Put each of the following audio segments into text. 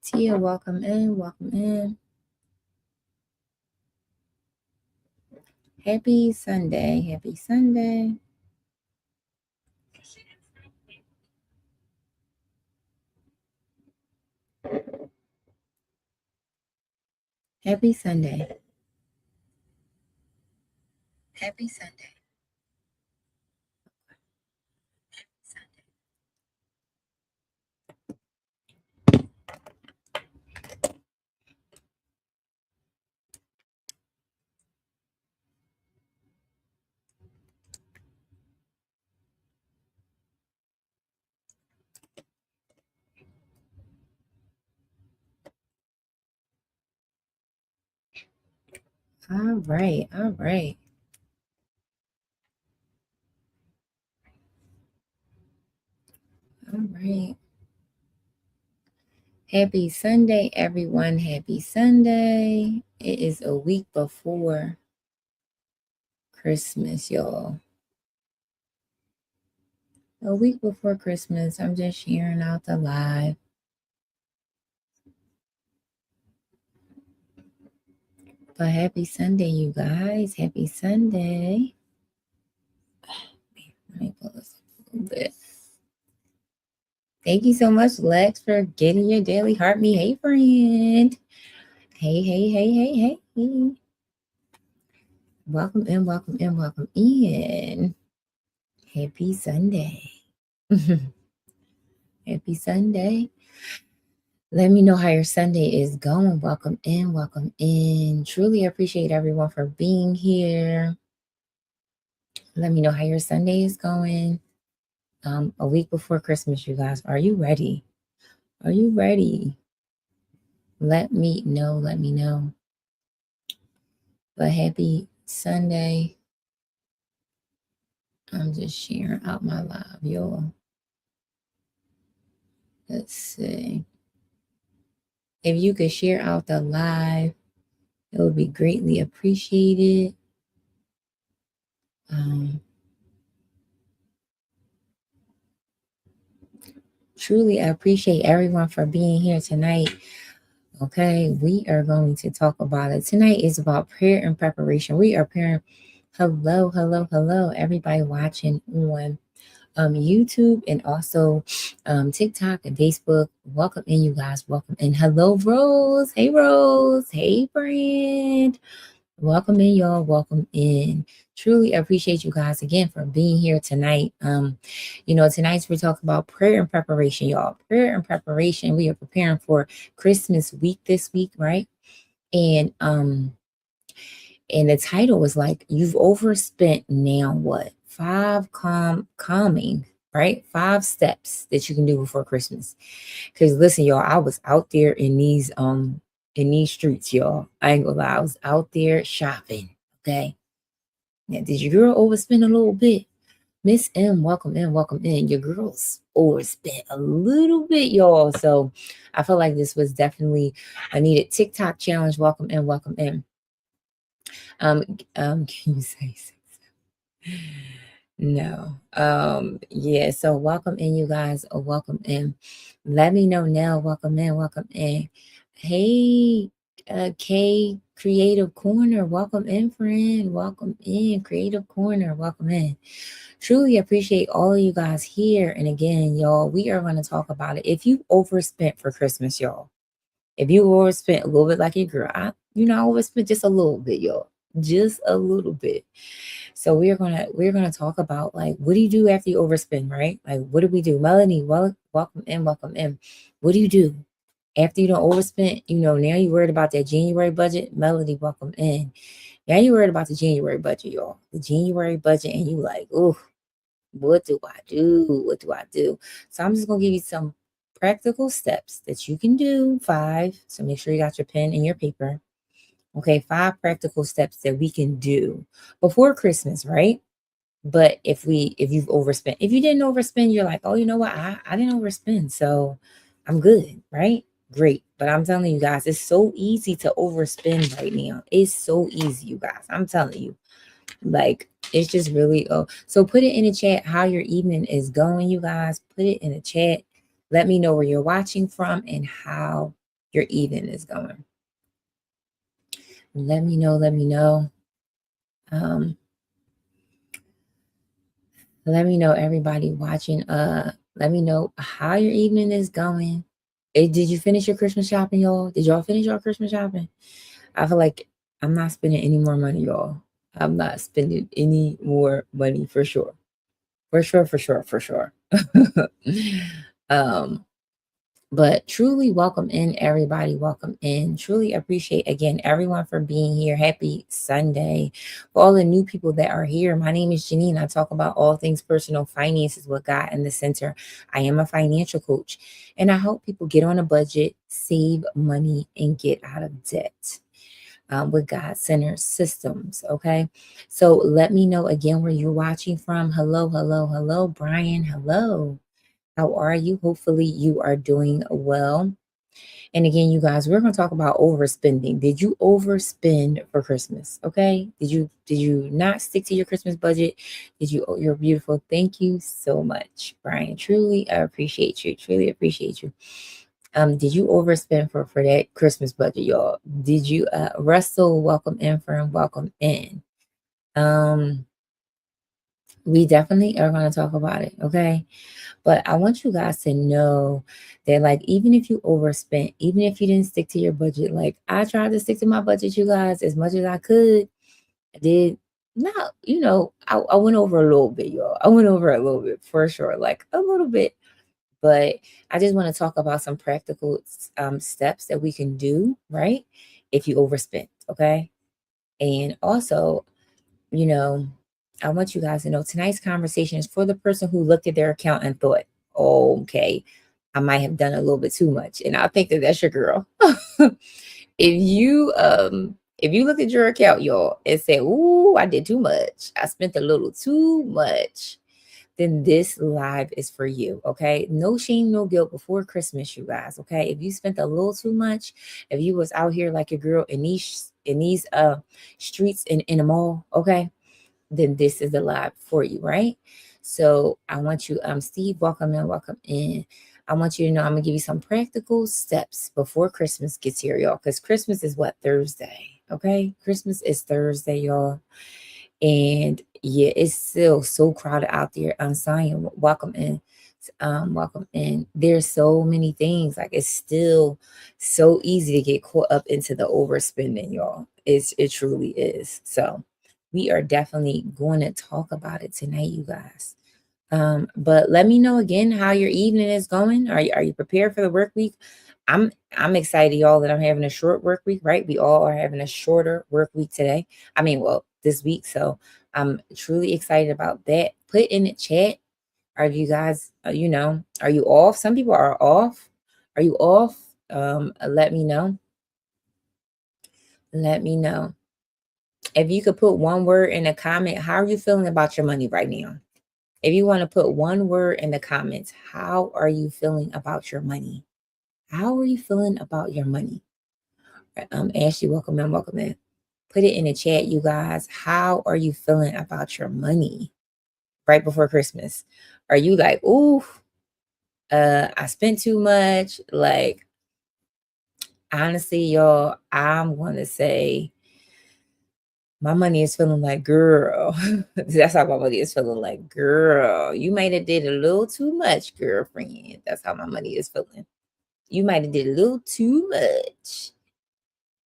Tia, welcome in, welcome in. Happy Sunday, happy Sunday. Happy Sunday. Happy Sunday. All right, all right. All right. Happy Sunday, everyone. Happy Sunday. It is a week before Christmas, y'all. A week before Christmas. I'm just sharing out the live. But happy Sunday, you guys. Happy Sunday. Let me pull this up a little bit. Thank you so much, Lex, for getting your daily heart me. Hey, friend. Hey, hey, hey, hey, hey. Welcome in, welcome in, welcome in. Happy Sunday. Happy Sunday. Let me know how your Sunday is going. Welcome in, welcome in. Truly appreciate everyone for being here. Let me know how your Sunday is going. A week before Christmas, you guys. Are you ready? Are you ready? Let me know. Let me know. But happy Sunday. I'm just sharing out my live, y'all. Let's see. If you could share out the live, it would be greatly appreciated. Truly, I appreciate everyone for being here tonight. Okay, we are going to talk about it. Tonight is about prayer and preparation. We are praying. Hello, hello, hello, everybody watching on YouTube and also TikTok and Facebook. Welcome in, you guys. Welcome in. Hello, Rose. Hey, Rose. Hey, friend. Welcome in, y'all. Welcome in. Truly appreciate you guys again for being here tonight. Tonight's we're talking about prayer and preparation, y'all. Prayer and preparation. We are preparing for Christmas week this week, right? And the title was like, you've overspent, now what? Calming, right? 5 steps that you can do before Christmas. Because listen, y'all, I was out there in these streets, y'all. I ain't gonna lie, I was out there shopping. Okay. Now, did your girl overspend a little bit? Miss M, welcome in, welcome in. Your girl's overspent a little bit, y'all. So I feel like this was definitely a needed TikTok challenge. Welcome in, welcome in. Can you say no? Yeah. So welcome in, you guys. Welcome in. Let me know now. Welcome in, welcome in. Hey, K Creative Corner. Welcome in, friend. Welcome in, Creative Corner. Welcome in. Truly appreciate all of you guys here. And again, y'all, we are going to talk about it. If you overspent for Christmas, y'all, if you overspent a little bit like your girl, I overspent just a little bit, y'all, just a little bit. So we're gonna talk about, like, what do you do after you overspend, right? Like, what do we do? Melanie, welcome in, welcome in. What do you do after you don't overspend? Now you worried about that January budget. Melody, welcome in. Now you worried about the January budget, y'all. The January budget, and you like, oh, what do I do? What do I do? So I'm just gonna give you some practical steps that you can do. 5. So make sure you got your pen and your paper. Okay, 5 practical steps that we can do before Christmas, right? But if you've overspent, if you didn't overspend, you're like, oh, you know what? I didn't overspend, so I'm good, right? Great. But I'm telling you guys, it's so easy to overspend right now. It's so easy, you guys. I'm telling you. Like, it's just really, so put it in the chat how your evening is going, you guys. Put it in the chat. Let me know where you're watching from and how your evening is going. Let me know. Let me know. Um, let me know, everybody watching. Let me know how your evening is going. Did you finish your Christmas shopping, y'all? Did y'all finish your Christmas shopping? I feel like I'm not spending any more money, y'all. I'm not spending any more money for sure. For sure, for sure, for sure. um, but truly welcome in, everybody. Welcome in. Truly appreciate again everyone for being here. Happy Sunday. For all the new people that are here, my name is Janine. I talk about all things personal finances with God in the center. I am a financial coach and I help people get on a budget, save money, and get out of debt. With God centered systems. Okay. So let me know again where you're watching from. Hello, hello, hello, Brian. Hello. How are you? Hopefully you are doing well. And again, you guys, we're going to talk about overspending. Did you overspend for Christmas? Okay. Did you not stick to your Christmas budget? Did you? Oh, you're beautiful. Thank you so much, Brian. Truly appreciate you. Truly appreciate you. Did you overspend for that Christmas budget, y'all? Did you, Russell? Welcome in, friend. Welcome in. Um, we definitely are going to talk about it, okay? But I want you guys to know that, like, even if you overspent, even if you didn't stick to your budget, like I tried to stick to my budget, you guys, as much as I could. I did not, I went over a little bit, y'all. I went over a little bit for sure, like a little bit. But I just want to talk about some practical steps that we can do, right? If you overspend, okay? And also, you know, I want you guys to know tonight's conversation is for the person who looked at their account and thought, oh, okay, I might have done a little bit too much. And I think that that's your girl. If you look at your account, y'all, and say, ooh, I did too much. I spent a little too much, then this live is for you. Okay. No shame, no guilt before Christmas, you guys. Okay. If you spent a little too much, if you was out here like a girl in these streets in a mall, okay, then this is the live for you, right? So I want you, Steve, welcome in, welcome in. I want you to know I'm gonna give you some practical steps before Christmas gets here, y'all. Because Christmas is what? Thursday. Okay. Christmas is Thursday, y'all. And yeah, it's still so crowded out there. I'm saying, welcome in. Welcome in. There's so many things. Like it's still so easy to get caught up into the overspending, y'all. It truly is. So we are definitely going to talk about it tonight, you guys. But let me know again how your evening is going. Are you prepared for the work week? I'm excited, y'all, that I'm having a short work week, right? We all are having a shorter work week today. I mean, well, this week. So I'm truly excited about that. Put in the chat. Are you guys, are you off? Some people are off. Are you off? Let me know. Let me know. If you could put one word in a comment, how are you feeling about your money right now? If you want to put one word in the comments, how are you feeling about your money? How are you feeling about your money? Ashley, welcome in, welcome in. Put it in the chat, you guys. How are you feeling about your money right before Christmas? Are you like, ooh, I spent too much? Like, honestly, y'all, I'm going to say my money is feeling like, girl. That's how my money is feeling like, girl. You might have did a little too much, girlfriend. That's how my money is feeling. You might have did a little too much.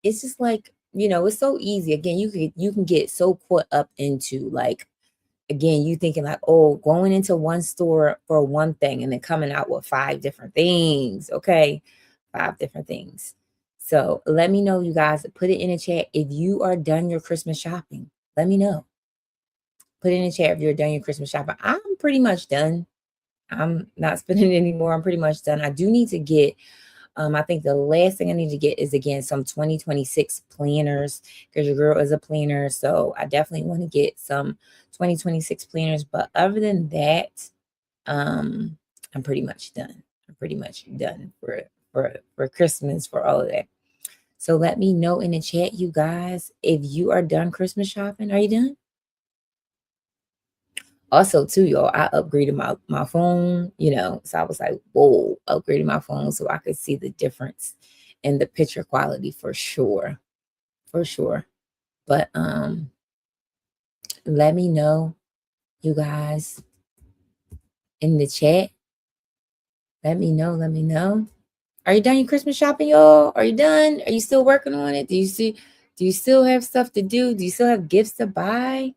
It's just like, it's so easy. Again, you can get so caught up into, like, again, you thinking like, oh, going into one store for one thing and then coming out with five different things. Okay. Five different things. So let me know, you guys. Put it in the chat if you are done your Christmas shopping. Let me know. Put it in the chat if you're done your Christmas shopping. I'm pretty much done. I'm not spending anymore. I'm pretty much done. I do need to get, I think the last thing I need to get is, again, some 2026 planners, because your girl is a planner. So I definitely want to get some 2026 planners. But other than that, I'm pretty much done. I'm pretty much done for Christmas, for all of that. So let me know in the chat, you guys, if you are done Christmas shopping. Are you done? Also, too, y'all, I upgraded my phone, so I was like, whoa, upgraded my phone so I could see the difference and the picture quality for sure. For sure. But let me know, you guys, in the chat. Let me know. Let me know. Are you done your Christmas shopping, y'all? Are you done? Are you still working on it? Do you still have stuff to do? Do you still have gifts to buy?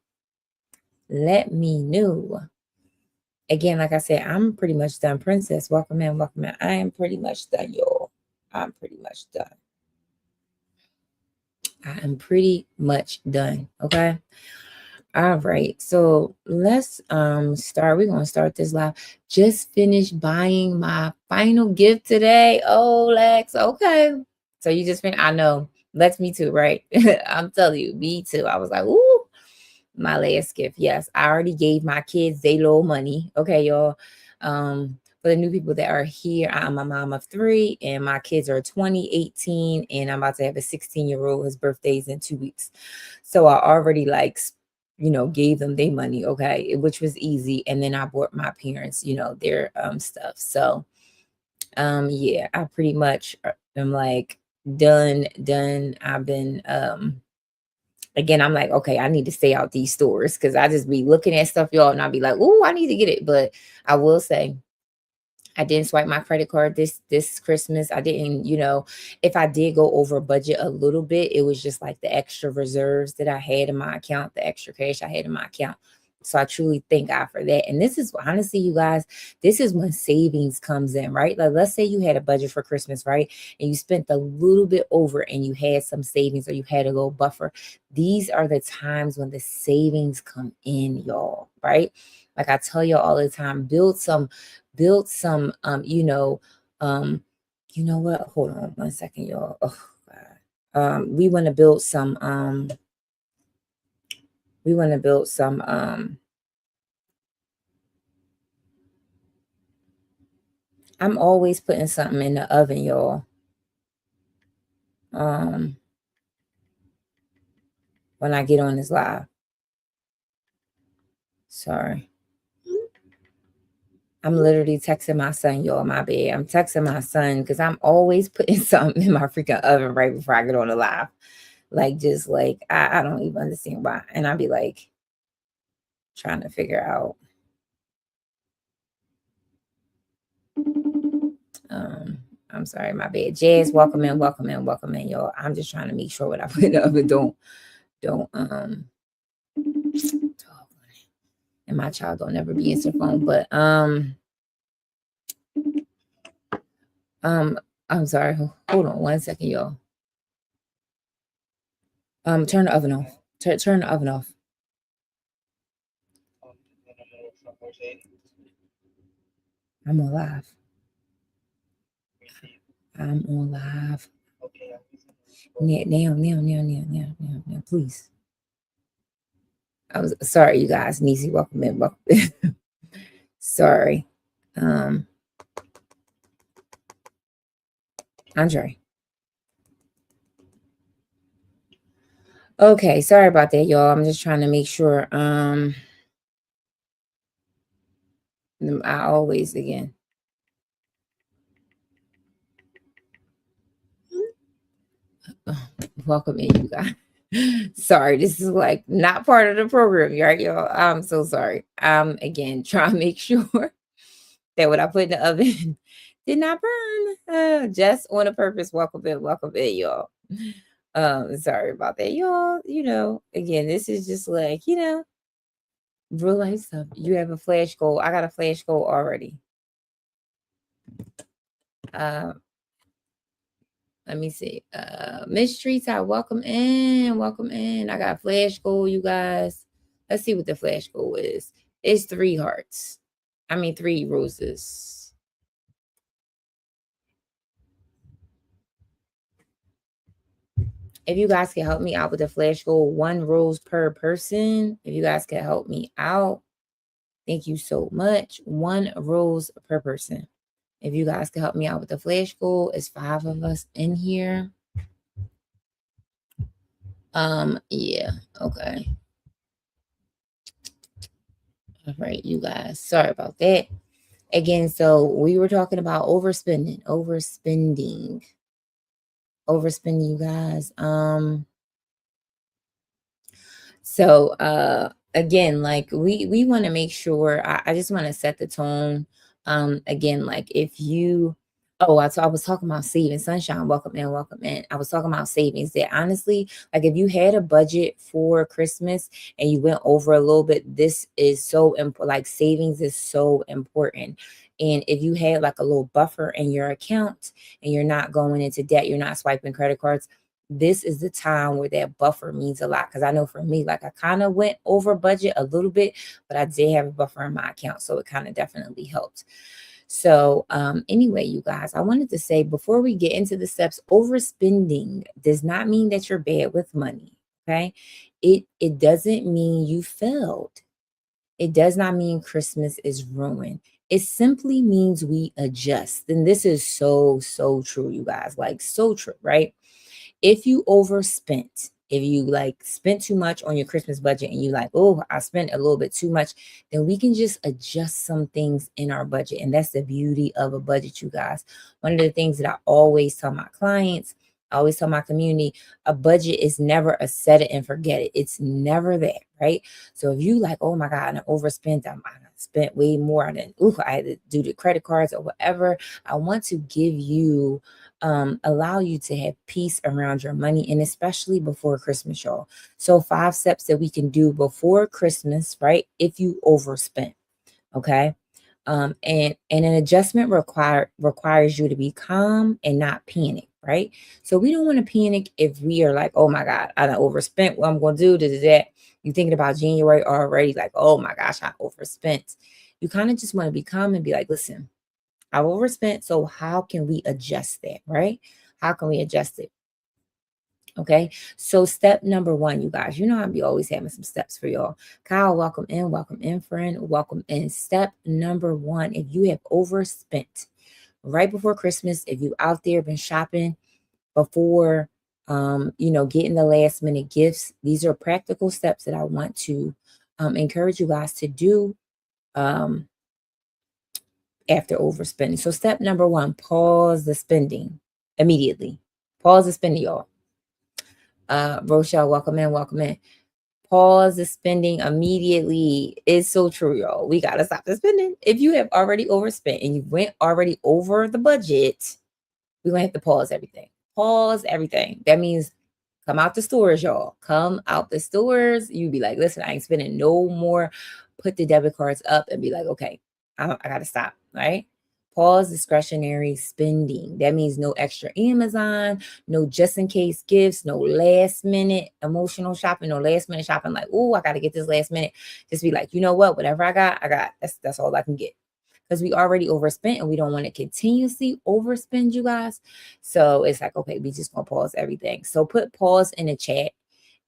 Let me know. Again, like I said, I'm pretty much done. Princess, welcome in, welcome in. I am pretty much done, y'all. I'm pretty much done. I am pretty much done. Okay. All right. So let's start. We're gonna start this live. Just finished buying my final gift today. Oh, Lex. Okay. So you just finished. I know. Lex, me too, right? I'm telling you, me too. I was like, ooh, my last gift. Yes, I already gave my kids they little money. Okay, y'all. For the new people that are here, I'm a mom of 3, and my kids are 20, 18, and I'm about to have a 16-year-old. His birthday's in 2 weeks. So I already gave them their money, okay, which was easy. And then I bought my parents, their stuff. So yeah, I pretty much am like done. I've been again, I'm like, okay, I need to stay out these stores because I just be looking at stuff, y'all, and I'll be like, oh, I need to get it. But I will say, I didn't swipe my credit card this Christmas. I didn't, if I did go over budget a little bit, it was just like the extra reserves that I had in my account, the extra cash I had in my account. So I truly thank God for that. And this is honestly, you guys, this is when savings comes in, right? Like, let's say you had a budget for Christmas, right? And you spent a little bit over and you had some savings or you had a little buffer. These are the times when the savings come in, y'all, right? Like I tell y'all all the time, build some you know what, hold on 1 second, y'all. Oh God. We want to build some I'm always putting something in the oven, y'all. When I get on this live, sorry, I'm literally texting my son, y'all. My bad. I'm texting my son because I'm always putting something in my freaking oven right before I get on the live. Like, just like, I don't even understand why. And I'll be like trying to figure out. I'm sorry, my bad. Jazz, welcome in, welcome in, welcome in, y'all. I'm just trying to make sure what I put in the oven don't and my child don't ever be answer phone. But I'm sorry. Hold on 1 second, y'all. Turn the oven off. Turn the oven off. I'm on live. I'm on live. Now, please. I was sorry, you guys. Nisi, welcome in. Welcome in. Sorry. Andre. Okay, sorry about that, y'all. I'm just trying to make sure. I always again. Welcome in, you guys. Sorry, this is like not part of the program, right, y'all? I'm so sorry. Again, trying to make sure that what I put in the oven did not burn. Just on a purpose. Welcome in, y'all. Sorry about that, y'all. Again, this is just like, real life stuff. You have a flash goal. I got a flash goal already. Let me see. Miss Streets, I welcome in. Welcome in. I got a flash goal, you guys. Let's see what the flash goal is. It's 3 hearts. 3 roses. If you guys can help me out with the flash goal, 1 rose per person. If you guys can help me out, thank you so much. 1 rose per person. If you guys can help me out with the flash goal, it's 5 of us in here. Yeah, okay. All right, you guys. Sorry about that. Again, so we were talking about overspending. overspending, you guys. So again, like we want to make sure, I just want to set the tone. Again, like if you, oh, I was talking about savings. Sunshine, welcome in, welcome in. I was talking about savings. That honestly, like if you had a budget for Christmas and you went over a little bit, this is so important. Like savings is so important. And if you had like a little buffer in your account and you're not going into debt, you're not swiping credit cards, this is the time where that buffer means a lot. Because I know for me, like I kind of went over budget a little bit, but I did have a buffer in my account, so it kind of definitely helped. So anyway, you guys, I wanted to say before we get into the steps, overspending does not mean that you're bad with money. Okay, it doesn't mean you failed. It does not mean Christmas is ruined. It simply means we adjust. And this is so true, you guys. Like so true, right? If you overspent, if you like spent too much on your Christmas budget and you like, oh, I spent a little bit too much, then we can just adjust some things in our budget. And that's the beauty of a budget, you guys. One of the things that I always tell my clients, I always tell my community, a budget is never a set it and forget it. It's never that, right? So if you like, oh my God, I overspent, I spent way more than, ooh, I had to do the credit cards or whatever. I want to give you allow you to have peace around your money, and especially before Christmas, y'all. So 5 steps that we can do before Christmas, right? If you overspent, okay? And an adjustment requires you to be calm and not panic, right? So we don't want to panic if we are like, oh my God, I done overspent. What I'm going to do, that. You thinking about January already, like, oh my gosh, I overspent. You kind of just want to be calm and be like, listen, I've overspent. So how can we adjust that, right? How can we adjust it? Okay. So step number 1, you guys, you know I'll be always having some steps for y'all. Kyle, welcome in, friend. Welcome in. Step number 1, if you have overspent right before Christmas, if you out there been shopping before getting the last minute gifts, these are practical steps that I want to encourage you guys to do. After overspending. So step number 1, pause the spending immediately. Pause the spending, y'all. Rochelle, welcome in, welcome in. Pause the spending immediately. It's so true, y'all. We gotta stop the spending. If you have already overspent and you went already over the budget, we're gonna have to pause everything. Pause everything. That means come out the stores, y'all. Come out the stores. You be like, listen, I ain't spending no more. Put the debit cards up and be like, okay, I gotta stop, right? Pause discretionary spending. That means no extra Amazon, no just in case gifts, no last minute emotional shopping, no last minute shopping. Like, oh, I gotta get this last minute. Just be like, you know what? Whatever I got, I got. That's all I can get, because we already overspent and we don't want to continuously overspend, you guys. So it's like, okay, we just gonna pause everything. So put pause in the chat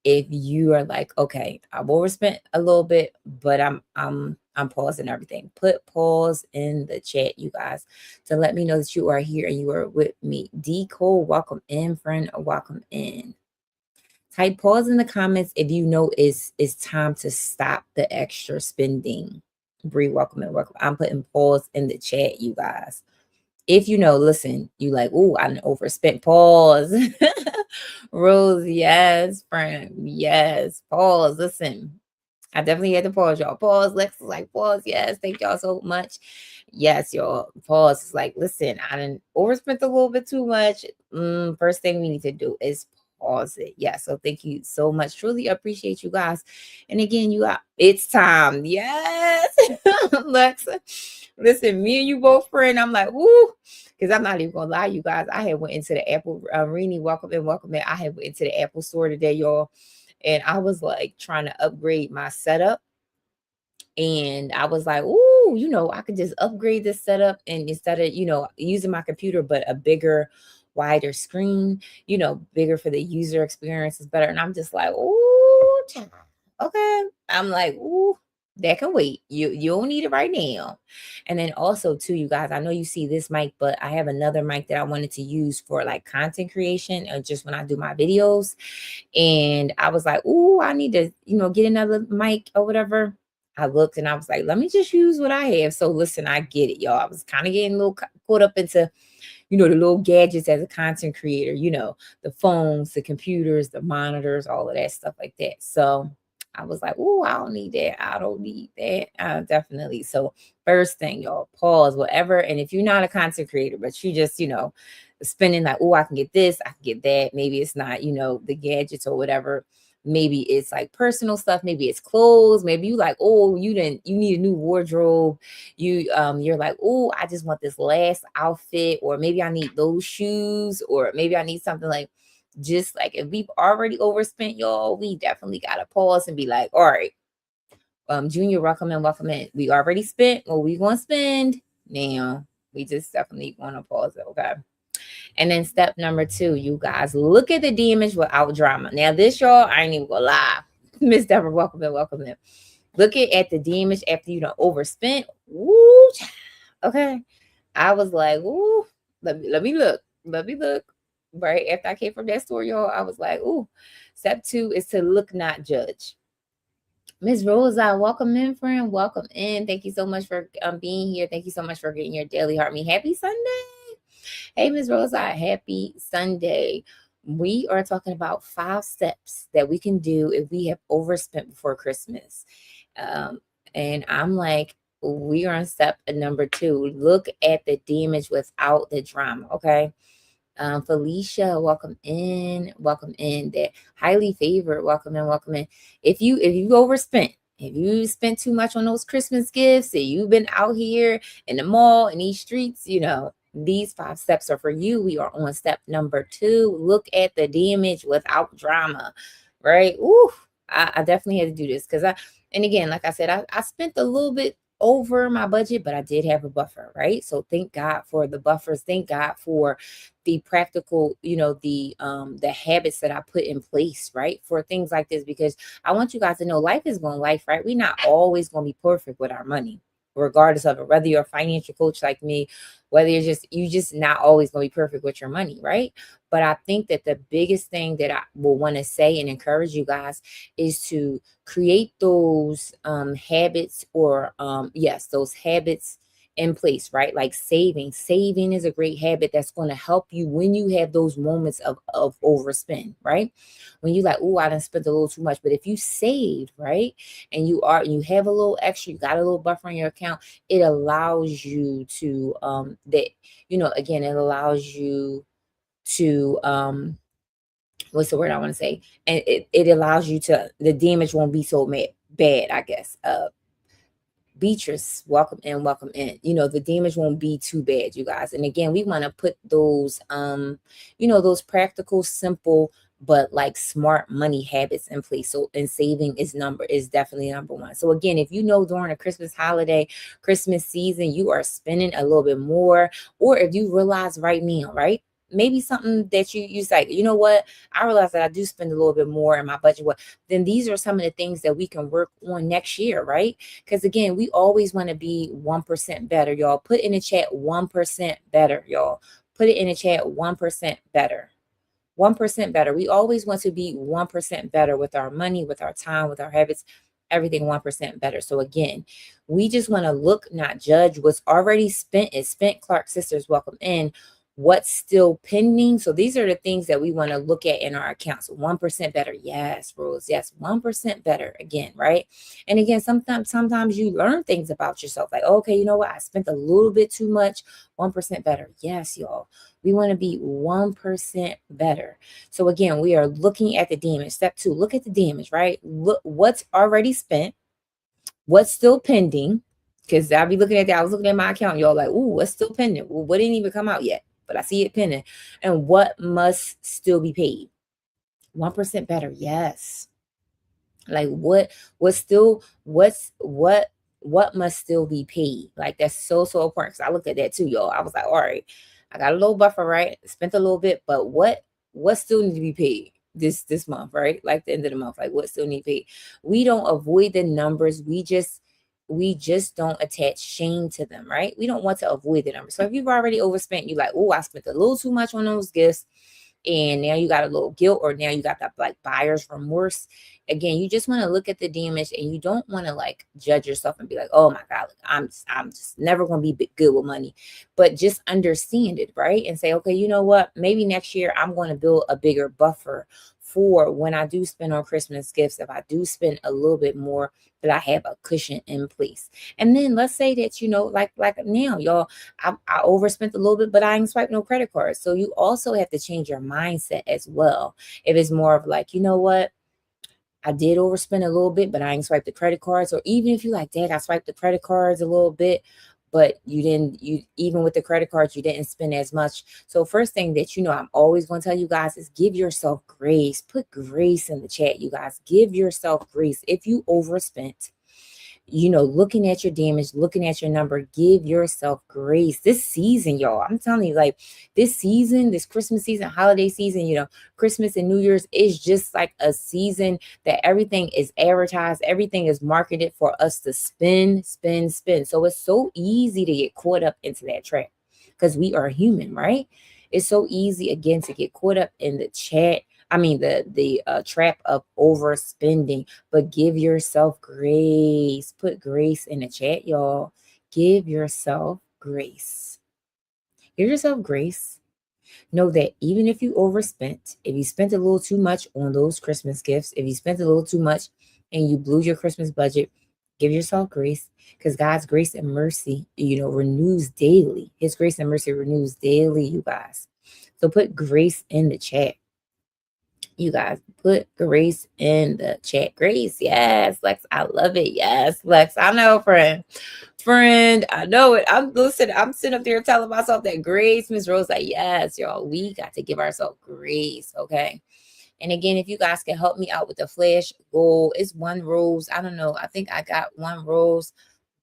if you are like, okay, I've overspent a little bit, but I'm pausing everything. Put pause in the chat, you guys, to let me know that you are here and you are with me. D Cole, welcome in, friend. Welcome in. Type pause in the comments if you know it's time to stop the extra spending. Bree, welcome in, welcome. I'm putting pause in the chat, you guys. If you know, listen, you like, oh, I overspent. Pause. Rose, yes, friend, yes. Pause. Listen, I definitely had to pause, y'all. Pause. Lex is like, pause. Yes, thank y'all so much. Yes, y'all. Pause. It's like, listen, I didn't overspent a little bit too much. First thing we need to do is pause it. Yeah. So thank you so much. Truly appreciate you guys. And again, you got it's time. Yes. Lexa. Listen, me and you both friend. I'm like, woo. Because I'm not even gonna lie, you guys. I had went into the Apple Rini, welcome in, welcome in. I had went into the Apple store today, y'all. And I was like trying to upgrade my setup. And I was like, ooh, I could just upgrade this setup, and instead of, using my computer, but a bigger, wider screen, bigger for the user experience is better. And I'm just like, ooh, child. Okay. I'm like, ooh, that can wait. You don't need it right now. And then also too, you guys, I know you see this mic, but I have another mic that I wanted to use for like content creation or just when I do my videos. And I was like, ooh, I need to, get another mic or whatever. I looked and I was like, let me just use what I have. So listen, I get it, y'all. I was kind of getting a little caught up into, the little gadgets as a content creator, the phones, the computers, the monitors, all of that stuff like that. So I was like, oh, I don't need that. I don't need that. Definitely. So first thing, y'all, pause, whatever. And if you're not a content creator, but you just, spending like, oh, I can get this, I can get that. Maybe it's not, the gadgets or whatever. Maybe it's like personal stuff. Maybe it's clothes. Maybe you like, oh, you need a new wardrobe. You're like, oh, I just want this last outfit, or maybe I need those shoes, or maybe I need something like, just like if we've already overspent, y'all, we definitely gotta pause and be like, all right, Junior, welcome in. We already spent what we gonna spend. Now we just definitely want to pause it, okay? And then step number 2, you guys, look at the damage without drama. Now this, y'all, I ain't even gonna lie. Miss Deborah, welcome in. Look at the damage after you done overspent. Woo, okay. I was like, ooh, let me look. Right after I came from that store, y'all, I was like, ooh. Step 2 is to look, not judge. Miss Rosa, welcome in, friend. Welcome in. Thank you so much for being here. Thank you so much for getting your daily heart me. Happy Sunday. Hey, Miss Rosa, happy Sunday. We are talking about 5 steps that we can do if we have overspent before Christmas. And I'm like, we are on step number 2. Look at the damage without the drama, okay? Felicia, welcome in. That highly favored, welcome in. If you overspent, if you spent too much on those Christmas gifts, and you've been out here in the mall, in these streets, these 5 steps are for you. We are on step number 2. Look at the damage without drama, right? Ooh, I definitely had to do this because and again, like I said, I spent a little bit over my budget, but I did have a buffer, right? So thank God for the buffers. Thank God for the practical, the habits that I put in place, right? For things like this, because I want you guys to know life is going life, right? We're not always going to be perfect with our money, regardless of it, whether you're a financial coach like me, whether you just not always going to be perfect with your money, right? But I think that the biggest thing that I will want to say and encourage you guys is to create those habits, or yes, those habits in place, right? Like saving is a great habit that's going to help you when you have those moments of overspend, right? When you like, oh, I done spent a little too much. But if you saved, right, and you have a little extra, you got a little buffer in your account, it allows you to again, it allows you to what's the word I want to say? And it allows you to, the damage won't be so bad, I guess. Beatrice, welcome in. The damage won't be too bad, you guys. And again, we want to put those those practical, simple, but like smart money habits in place. So, and saving is definitely number 1. So again, if during the Christmas holiday, Christmas season, you are spending a little bit more, or if you realize right now, right? Maybe something that you say, you know what? I realize that I do spend a little bit more in my budget. Then these are some of the things that we can work on next year, right? Because again, we always want to be 1% better, y'all. Put in the chat 1% better, y'all. Put it in the chat 1% better. 1% better. We always want to be 1% better with our money, with our time, with our habits, everything 1% better. So again, we just want to look, not judge. What's already spent is spent. Clark Sisters, welcome in. What's still pending? So these are the things that we want to look at in our accounts. 1% better. Yes, Rose. Yes, 1% better. Again, right? And again, sometimes you learn things about yourself. Like, okay, you know what? I spent a little bit too much. 1% better. Yes, y'all. We want to be 1% better. So again, we are looking at the damage. Step 2, look at the damage, right? Look what's already spent, what's still pending. Because I'll be looking at that. I was looking at my account, y'all, like, ooh, what's still pending? Well, what didn't even come out yet? But I see it pending. And what must still be paid? 1% better. Yes. Like what must still be paid? Like that's so important. Because I looked at that too, y'all. I was like, all right, I got a little buffer, right? Spent a little bit, but what still need to be paid this month, right? Like the end of the month, like what still need to be paid? We don't avoid the numbers. We just don't attach shame to them, right? We don't want to avoid the numbers. So if you've already overspent, you're like, oh, I spent a little too much on those gifts. and now you got a little guilt, or now you got that like buyer's remorse. Again, you just want to look at the damage, and you don't want to like judge yourself and be like, oh my God, look, I'm just never going to be good with money. But just understand it, right? And say, okay, you know what? Maybe next year I'm going to build a bigger buffer for when I do spend on Christmas gifts. If I do spend a little bit more, that I have a cushion in place. And then let's say that, like now, y'all, I overspent a little bit, but I ain't swiped no credit cards. So you also have to change your mindset as well. If it's more of like, you know what? I did overspend a little bit, but I ain't swiped the credit cards. Or even if you like, Dad, I swiped the credit cards a little bit, but you even with the credit cards, you didn't spend as much. So first thing that I'm always going to tell you guys is give yourself grace. Put grace in the chat, you guys. Give yourself grace. If you overspent, looking at your damage, looking at your number, give yourself grace. This season, y'all, I'm telling you, like this season, this Christmas season, holiday season, Christmas and New Year's is just like a season that everything is advertised, everything is marketed for us to spend, spend, spend. So it's so easy to get caught up into that trap because we are human, right? It's so easy again to get caught up in the trap of overspending. But give yourself grace. Put grace in the chat, y'all. Give yourself grace. Give yourself grace. Know that even if you overspent, if you spent a little too much on those Christmas gifts, if you spent a little too much and you blew your Christmas budget, give yourself grace, because God's grace and mercy, renews daily. His grace and mercy renews daily, you guys. So put grace in the chat. You guys, put grace in the chat. Grace, yes, Lex, I love it. Yes, Lex, I know, friend, I know it. I'm sitting up there telling myself that grace. Miss Rose, like, yes, y'all, we got to give ourselves grace, okay? And again, if you guys can help me out with the flash goal, it's 1 rose. I don't know. I think I got 1 rose,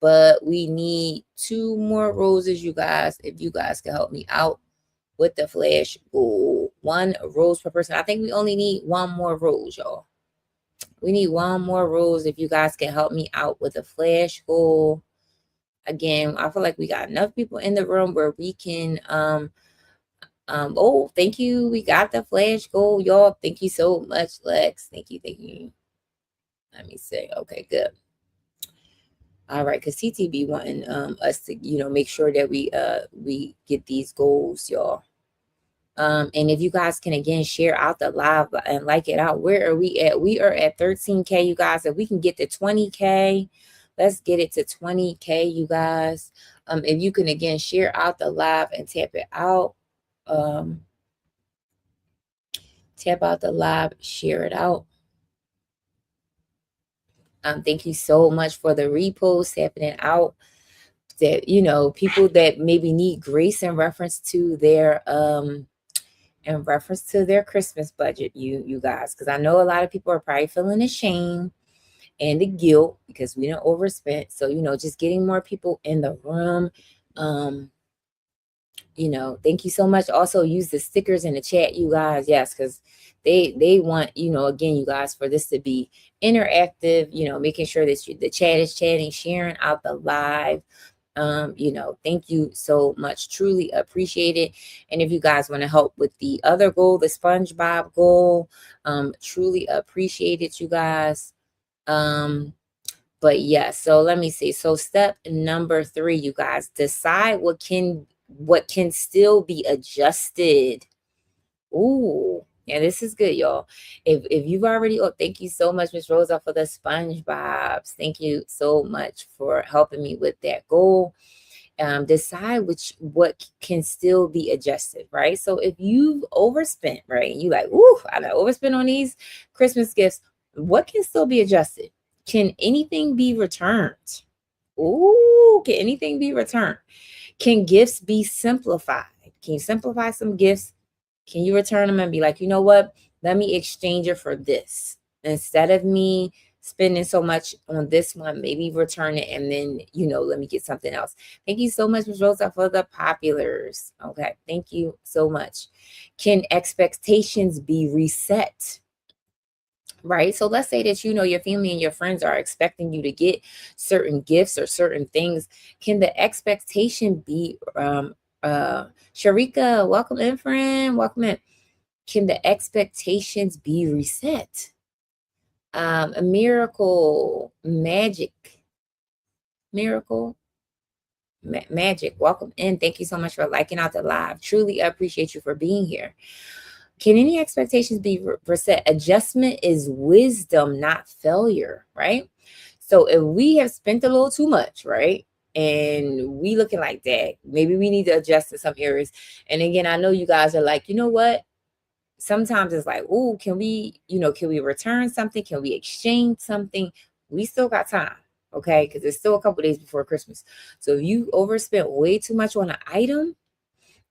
but we need 2 more roses, you guys. If you guys can help me out with the flash goal, 1 rose per person. I think we only need 1 more rose, y'all. We need 1 more rose. If you guys can help me out with the flash goal. Again, I feel like we got enough people in the room where we can oh, thank you. We got the flash goal, y'all. Thank you so much, Lex. Thank you. Let me see. Okay, good. All right, because TTB wanting us to make sure that we get these goals, y'all. And if you guys can again share out the live and like it out, where are we at? We are at 13K, you guys. If we can get to 20K, let's get it to 20K, you guys. If you can again share out the live and tap it out. Tap out the live, share it out. Thank you so much for the repost, tapping it out. That people that maybe need grace in reference to their Christmas budget, you guys, because I know a lot of people are probably feeling the shame and the guilt because we don't overspent. So just getting more people in the room. Thank you so much. Also use the stickers in the chat, you guys. Yes, because they want, again, you guys, for this to be interactive, making sure that the chat is chatting, sharing out the live. Thank you so much. Truly appreciate it. And if you guys want to help with the other goal, the SpongeBob goal, truly appreciate it, you guys. But yeah, so let me see. So step number 3, you guys, decide what can still be adjusted. Ooh, yeah, this is good, y'all. If you've already, thank you so much, Miss Rosa, for the SpongeBobs. Thank you so much for helping me with that goal. Decide what can still be adjusted, right? So if you've overspent, right, and you like, ooh, I overspent on these Christmas gifts, what can still be adjusted? Can anything be returned? Ooh, can anything be returned? Can gifts be simplified? Can you simplify some gifts? Can you return them and be like, you know what? Let me exchange it for this. Instead of me spending so much on this one, maybe return it and then, let me get something else. Thank you so much, Ms. Rosa, for the populars. Okay, thank you so much. Can expectations be reset? Right. So let's say that your family and your friends are expecting you to get certain gifts or certain things. Can the expectation be Sharika, welcome in, friend. Welcome in. Can the expectations be reset? A miracle, miracle, magic. Welcome in. Thank you so much for liking out the live. Truly appreciate you for being here. Can any expectations be reset? Adjustment is wisdom, not failure, right? So if we have spent a little too much, right? And we looking like that, maybe we need to adjust in some areas. And again, I know you guys are like, you know what? Sometimes it's like, oh, can we return something? Can we exchange something? We still got time, okay? Because it's still a couple days before Christmas. So if you overspent way too much on an item,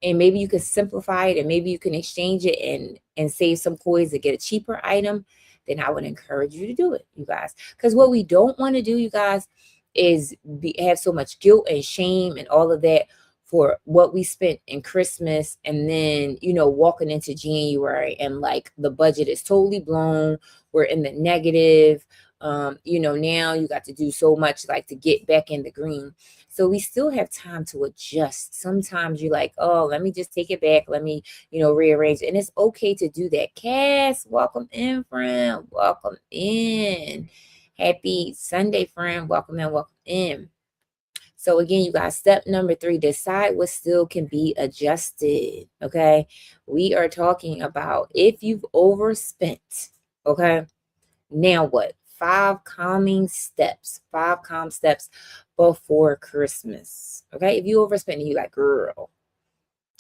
and maybe you can simplify it, and maybe you can exchange it and save some coins to get a cheaper item, then I would encourage you to do it, you guys. Because what we don't want to do, you guys, is have so much guilt and shame and all of that for what we spent in Christmas, and then walking into January and like the budget is totally blown, we're in the negative. Now you got to do so much like to get back in the green. So we still have time to adjust. Sometimes you're like, oh, let me just take it back. Let me, rearrange it. And it's okay to do that. Cass, welcome in, friend. Welcome in. Happy Sunday, friend. Welcome in. Welcome in. So again, you guys, step number 3, decide what still can be adjusted. Okay. We are talking about if you've overspent. Okay. Now what? 5 calm steps before Christmas. Okay. If you overspend and you like, girl,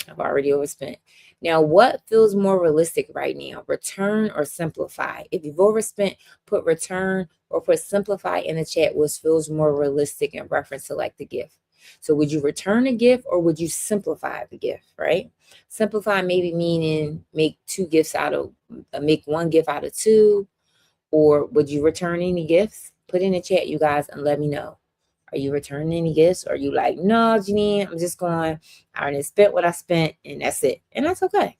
I've already overspent. Now, what feels more realistic right now? Return or simplify? If you've overspent, put return or put simplify in the chat, which feels more realistic in reference to like the gift. So would you return a gift or would you simplify the gift, right? Simplify maybe meaning make one gift out of 2. Or would you return any gifts? Put in the chat, you guys, and let me know. Are you returning any gifts? Or are you like, no, Janine, I'm just going, I already spent what I spent and that's it. And that's okay.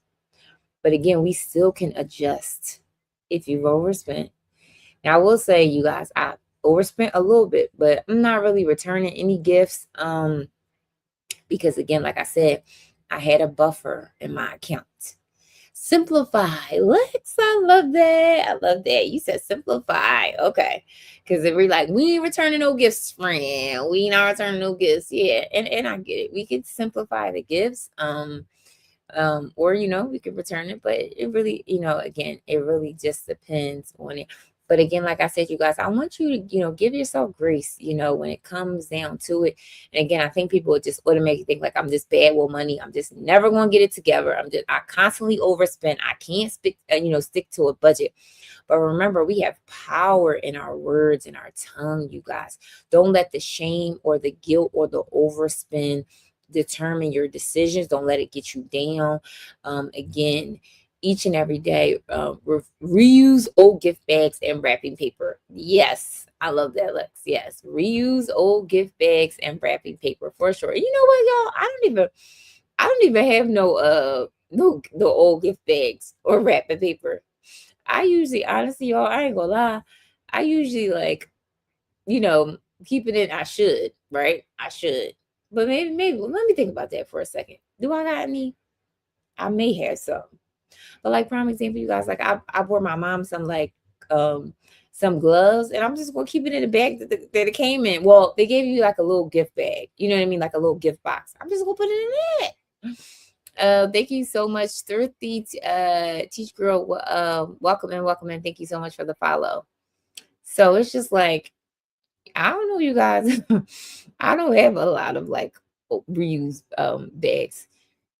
But again, we still can adjust if you've overspent. Now, I will say, you guys, I overspent a little bit, but I'm not really returning any gifts. Because again, like I said, I had a buffer in my account. Simplify. Lex, I love that. I love that. You said simplify. Okay. Because if we're like, we ain't returning no gifts, friend. We not returning no gifts. Yeah. And I get it. We could simplify the gifts. Or we could return it, but it really, again, it really just depends on it. But again, like I said, you guys, I want you to, give yourself grace, when it comes down to it. And again, I think people would just automatically think like I'm just bad with money. I'm just never going to get it together. I constantly overspend. I can't stick to a budget. But remember, we have power in our words and our tongue, you guys. Don't let the shame or the guilt or the overspend determine your decisions. Don't let it get you down. Again, each and every day, reuse old gift bags and wrapping paper. Yes, I love that, Lex. Yes, reuse old gift bags and wrapping paper for sure. You know what, y'all? I don't even have no old gift bags or wrapping paper. I usually, honestly, y'all, I ain't gonna lie. I usually like, keep it in. I should, right? I should. But maybe let me think about that for a second. Do I got any? I may have some. But like prime example, you guys, like I bought my mom some gloves, and I'm just gonna keep it in the bag that it came in. Well, they gave you like a little gift bag, you know what I mean, like a little gift box. I'm just gonna put it in it. Thank you so much, Thrifty Teach Girl. Welcome in. Thank you so much for the follow. So it's just like, I don't know, you guys. I don't have a lot of like reused bags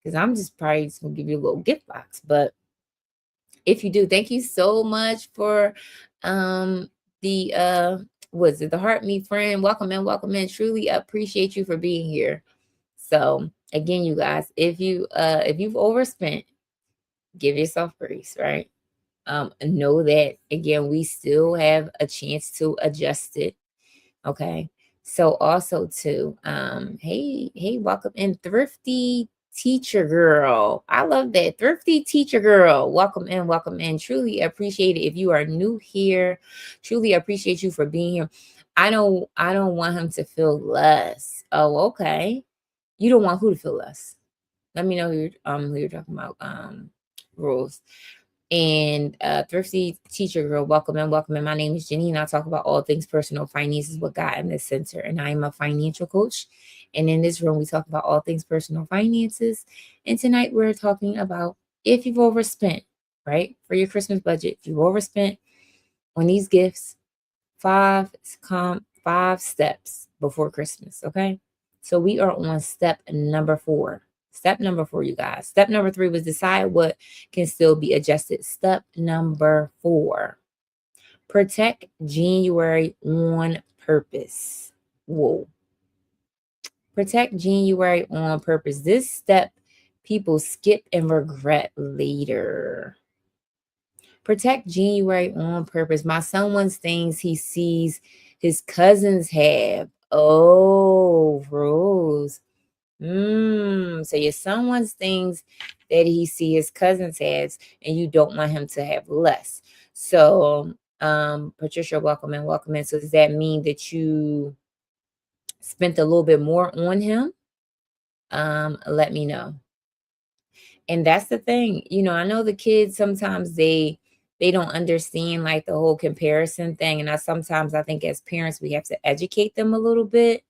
because I'm just probably just gonna give you a little gift box. But if you do, thank you so much for the the heart me friend. Welcome in. Truly appreciate you for being here. So again, you guys, if you've overspent, give yourself grace, right? Know that again, we still have a chance to adjust it. Okay. So also too, hey, welcome in, Thrifty Teacher Girl. I love that. Thrifty Teacher Girl. Welcome in. Truly appreciate it. If you are new here, truly appreciate you for being here. I don't want him to feel less. Oh, okay. You don't want who to feel less. Let me know who you're talking about. rules. And Thrifty Teacher Girl, welcome in, welcome in. My name is Jenny, and I talk about all things personal finances with God in the center. And I am a financial coach. And in this room, we talk about all things personal finances. And tonight, we're talking about if you've overspent, right, for your Christmas budget. If you've overspent on these gifts, five steps before Christmas. Okay, so we are on step number 4. Step number 4, you guys. Step number 3 was decide what can still be adjusted. Step number 4, protect January on purpose. Whoa. Protect January on purpose. This step people skip and regret later. Protect January on purpose. My son wants things he sees his cousins have. Oh, Rose. So your son wants things that he sees his cousins has, and you don't want him to have less. So, Patricia, welcome in, welcome in. So does that mean that you spent a little bit more on him? Let me know. And that's the thing, I know the kids sometimes they don't understand like the whole comparison thing. And sometimes I think as parents we have to educate them a little bit.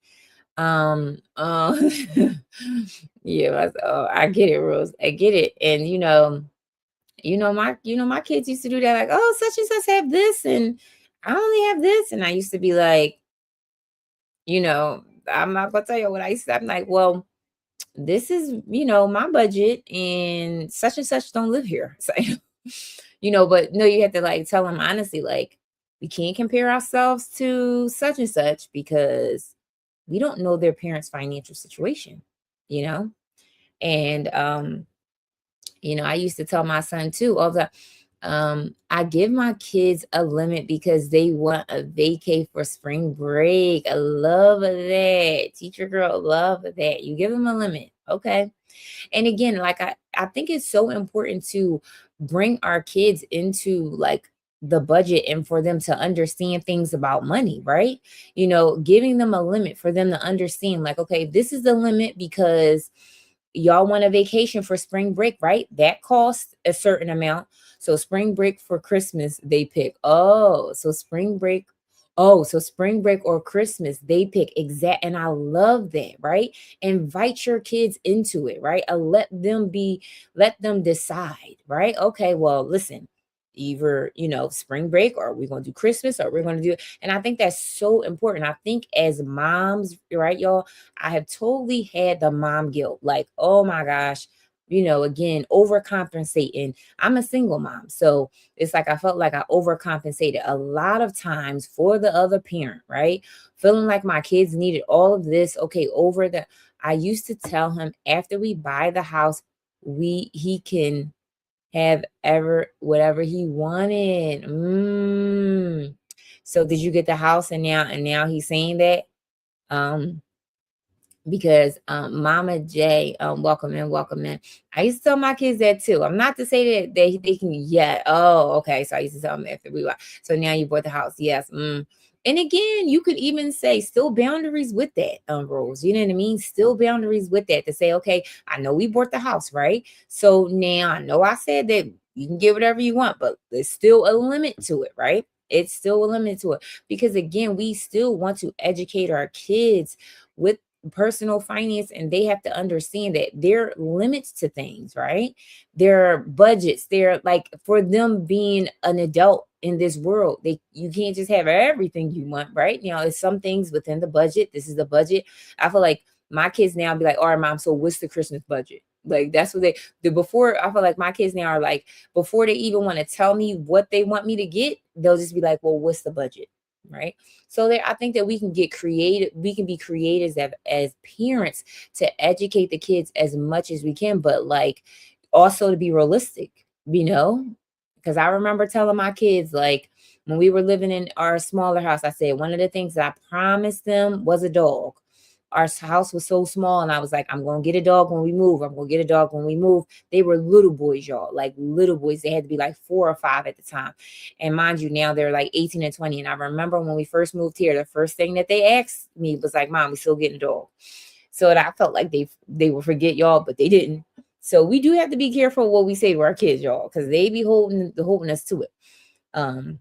Yeah, I get it, Rose. I get it. And my kids used to do that, like, oh, such and such have this, and I only have this. And I used to be like, I'm not gonna tell you what I used to. I'm like, well, this is, my budget, and such don't live here. So, but no, you have to like tell them honestly, like, we can't compare ourselves to such and such because we don't know their parents' financial situation, you know? And, I used to tell my son too, all the I give my kids a limit because they want a vacay for spring break. I love that. Teacher girl, love that. You give them a limit. Okay. And again, like I think it's so important to bring our kids into like the budget and for them to understand things about money, right? Giving them a limit for them to understand, like, okay, this is the limit because y'all want a vacation for spring break, right? That costs a certain amount. So spring break for Christmas, they pick. So spring break or Christmas, they pick exact. And I love that, right? Invite your kids into it, right? Let them decide, right? Okay, well, listen, either, spring break, or we're going to do Christmas, or we're going to do, and I think that's so important. I think as moms, right, y'all, I have totally had the mom guilt, like, oh my gosh, again, overcompensating. I'm a single mom. So it's like I felt like I overcompensated a lot of times for the other parent, right? Feeling like my kids needed all of this. Okay, I used to tell him after we buy the house, he can have whatever he wanted. So did you get the house and now he's saying that? Because Mama J, welcome in, welcome in. I used to tell my kids that too. I'm not to say that they can yet. Oh, okay. So I used to tell them after we were. So now you bought the house. Yes. And again, you could even say still boundaries with that, Rose. You know what I mean? Still boundaries with that to say, okay, I know we bought the house, right? So now I know I said that you can get whatever you want, but there's still a limit to it, right? It's still a limit to it because again, we still want to educate our kids with personal finance, and they have to understand that there are limits to things, right? There are budgets. They're like, for them being an adult in this world, you can't just have everything you want, right? There's some things within the budget. This is the budget. I feel like my kids now be like, all right, mom, so what's the Christmas budget? Like, that's what before. I feel like my kids now are like, before they even want to tell me what they want me to get, they'll just be like, well, what's the budget? Right. So I think that we can get creative. We can be creative as parents to educate the kids as much as we can, but like also to be realistic, because I remember telling my kids, like, when we were living in our smaller house, I said, one of the things that I promised them was a dog. Our house was so small, and I was like, I'm going to get a dog when we move. I'm going to get a dog when we move. They were little boys, y'all, like little boys. They had to be like 4 or 5 at the time. And mind you, now they're like 18 and 20. And I remember when we first moved here, the first thing that they asked me was like, Mom, we still getting a dog? So that I felt like they would forget, y'all, but they didn't. So we do have to be careful what we say to our kids, y'all, because they be holding us to it. Um,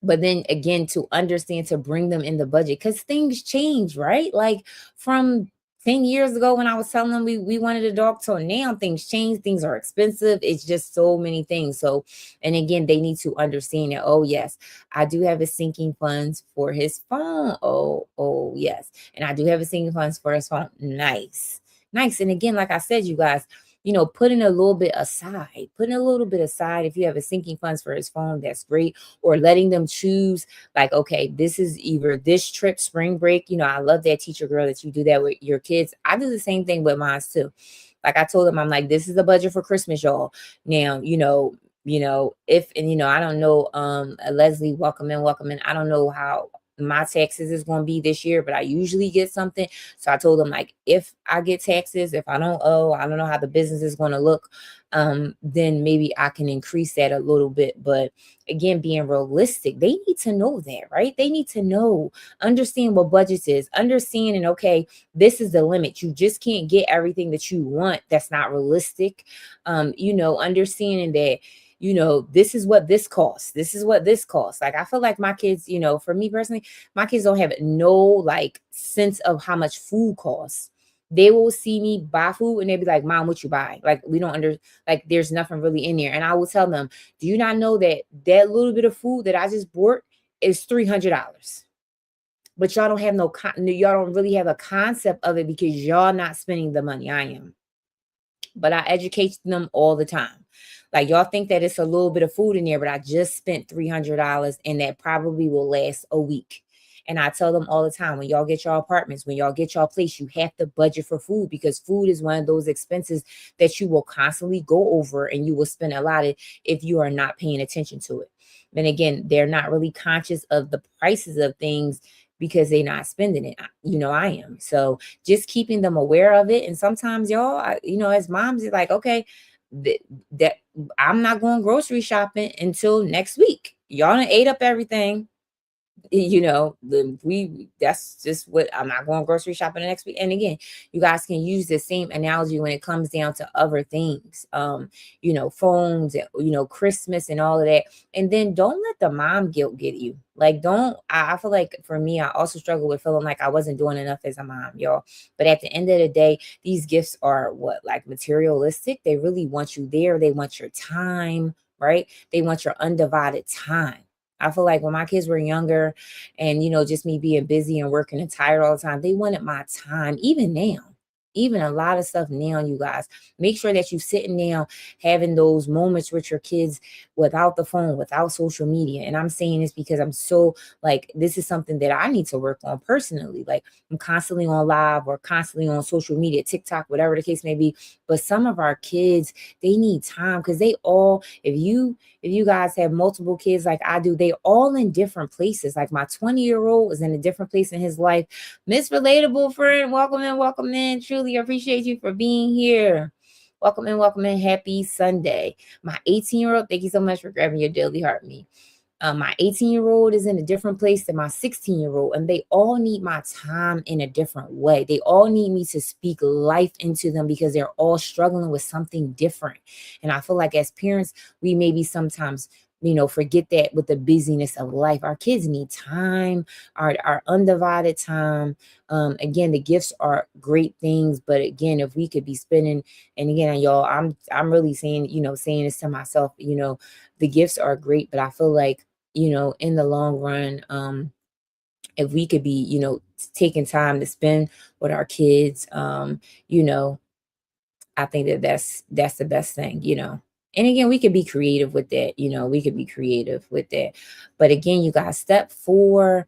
but then again, to understand, to bring them in the budget, because things change, right? Like from 10 years ago when I was telling them we wanted a dog, so now things change, things are expensive, it's just so many things. So, and again, they need to understand that, oh yes, I do have a sinking funds for his phone. Oh yes. And I do have a sinking funds for his phone. Nice. And again, like I said, you guys, putting a little bit aside, if you have a sinking funds for his phone, that's great. Or letting them choose, like, okay, this is either this trip, spring break. I love that, teacher girl, that you do that with your kids. I do the same thing with mine too. Like I told them, I'm like, this is the budget for Christmas, y'all. Now, if, and I don't know, Leslie, welcome in. I don't know how my taxes is going to be this year, but I usually get something. So I told them, like, if I get taxes, if I don't owe, I don't know how the business is going to look, then maybe I can increase that a little bit. But again, being realistic, they need to know that, right? They need to know, understand what budgets is, understanding, okay, this is the limit. You just can't get everything that you want. That's not realistic. Understanding that, this is what this costs. This is what this costs. Like, I feel like my kids, for me personally, my kids don't have no like sense of how much food costs. They will see me buy food and they'll be like, Mom, what you buy? Like, we don't like, there's nothing really in there. And I will tell them, do you not know that that little bit of food that I just bought is $300? But y'all don't have y'all don't really have a concept of it because y'all not spending the money. I am. But I educate them all the time. Like, y'all think that it's a little bit of food in there, but I just spent $300 and that probably will last a week. And I tell them all the time, when y'all get your apartments, when y'all get your place, you have to budget for food, because food is one of those expenses that you will constantly go over and you will spend a lot of if you are not paying attention to it. And again, they're not really conscious of the prices of things because they're not spending it. I am. So just keeping them aware of it. And sometimes, y'all, as moms, it's like, okay, that I'm not going grocery shopping until next week. Y'all done ate up everything. We that's just what, I'm not going grocery shopping the next week. And again, you guys can use the same analogy when it comes down to other things, phones, Christmas and all of that. And then don't let the mom guilt get you. Like, don't, I feel like for me, I also struggle with feeling like I wasn't doing enough as a mom, y'all. But at the end of the day, these gifts are what, like, materialistic. They really want you there. They want your time, right? They want your undivided time. I feel like when my kids were younger and, just me being busy and working and tired all the time, they wanted my time. Even a lot of stuff now, you guys, make sure that you sitting down, having those moments with your kids without the phone, without social media. And I'm saying this because I'm so, like, this is something that I need to work on personally. Like, I'm constantly on live or constantly on social media, TikTok, whatever the case may be. But some of our kids, they need time, because they all, if you guys have multiple kids like I do, they all in different places. Like, my 20-year-old is in a different place in his life. Miss Relatable Friend, welcome in, welcome in. Truly appreciate you for being here. Welcome in, welcome in. Happy Sunday. My 18-year-old, thank you so much for grabbing your daily heart me. My 18-year-old is in a different place than my 16-year-old, and they all need my time in a different way. They all need me to speak life into them because they're all struggling with something different. And I feel like as parents, we maybe sometimes, forget that with the busyness of life. Our kids need time, our undivided time. Again, the gifts are great things, but again, if we could be spending, and again, y'all, I'm really saying, saying this to myself, the gifts are great, but I feel like, in the long run, if we could be, taking time to spend with our kids, you know, I think that that's the best thing. And again, we could be creative with that. We could be creative with that. But again, you guys, step 4,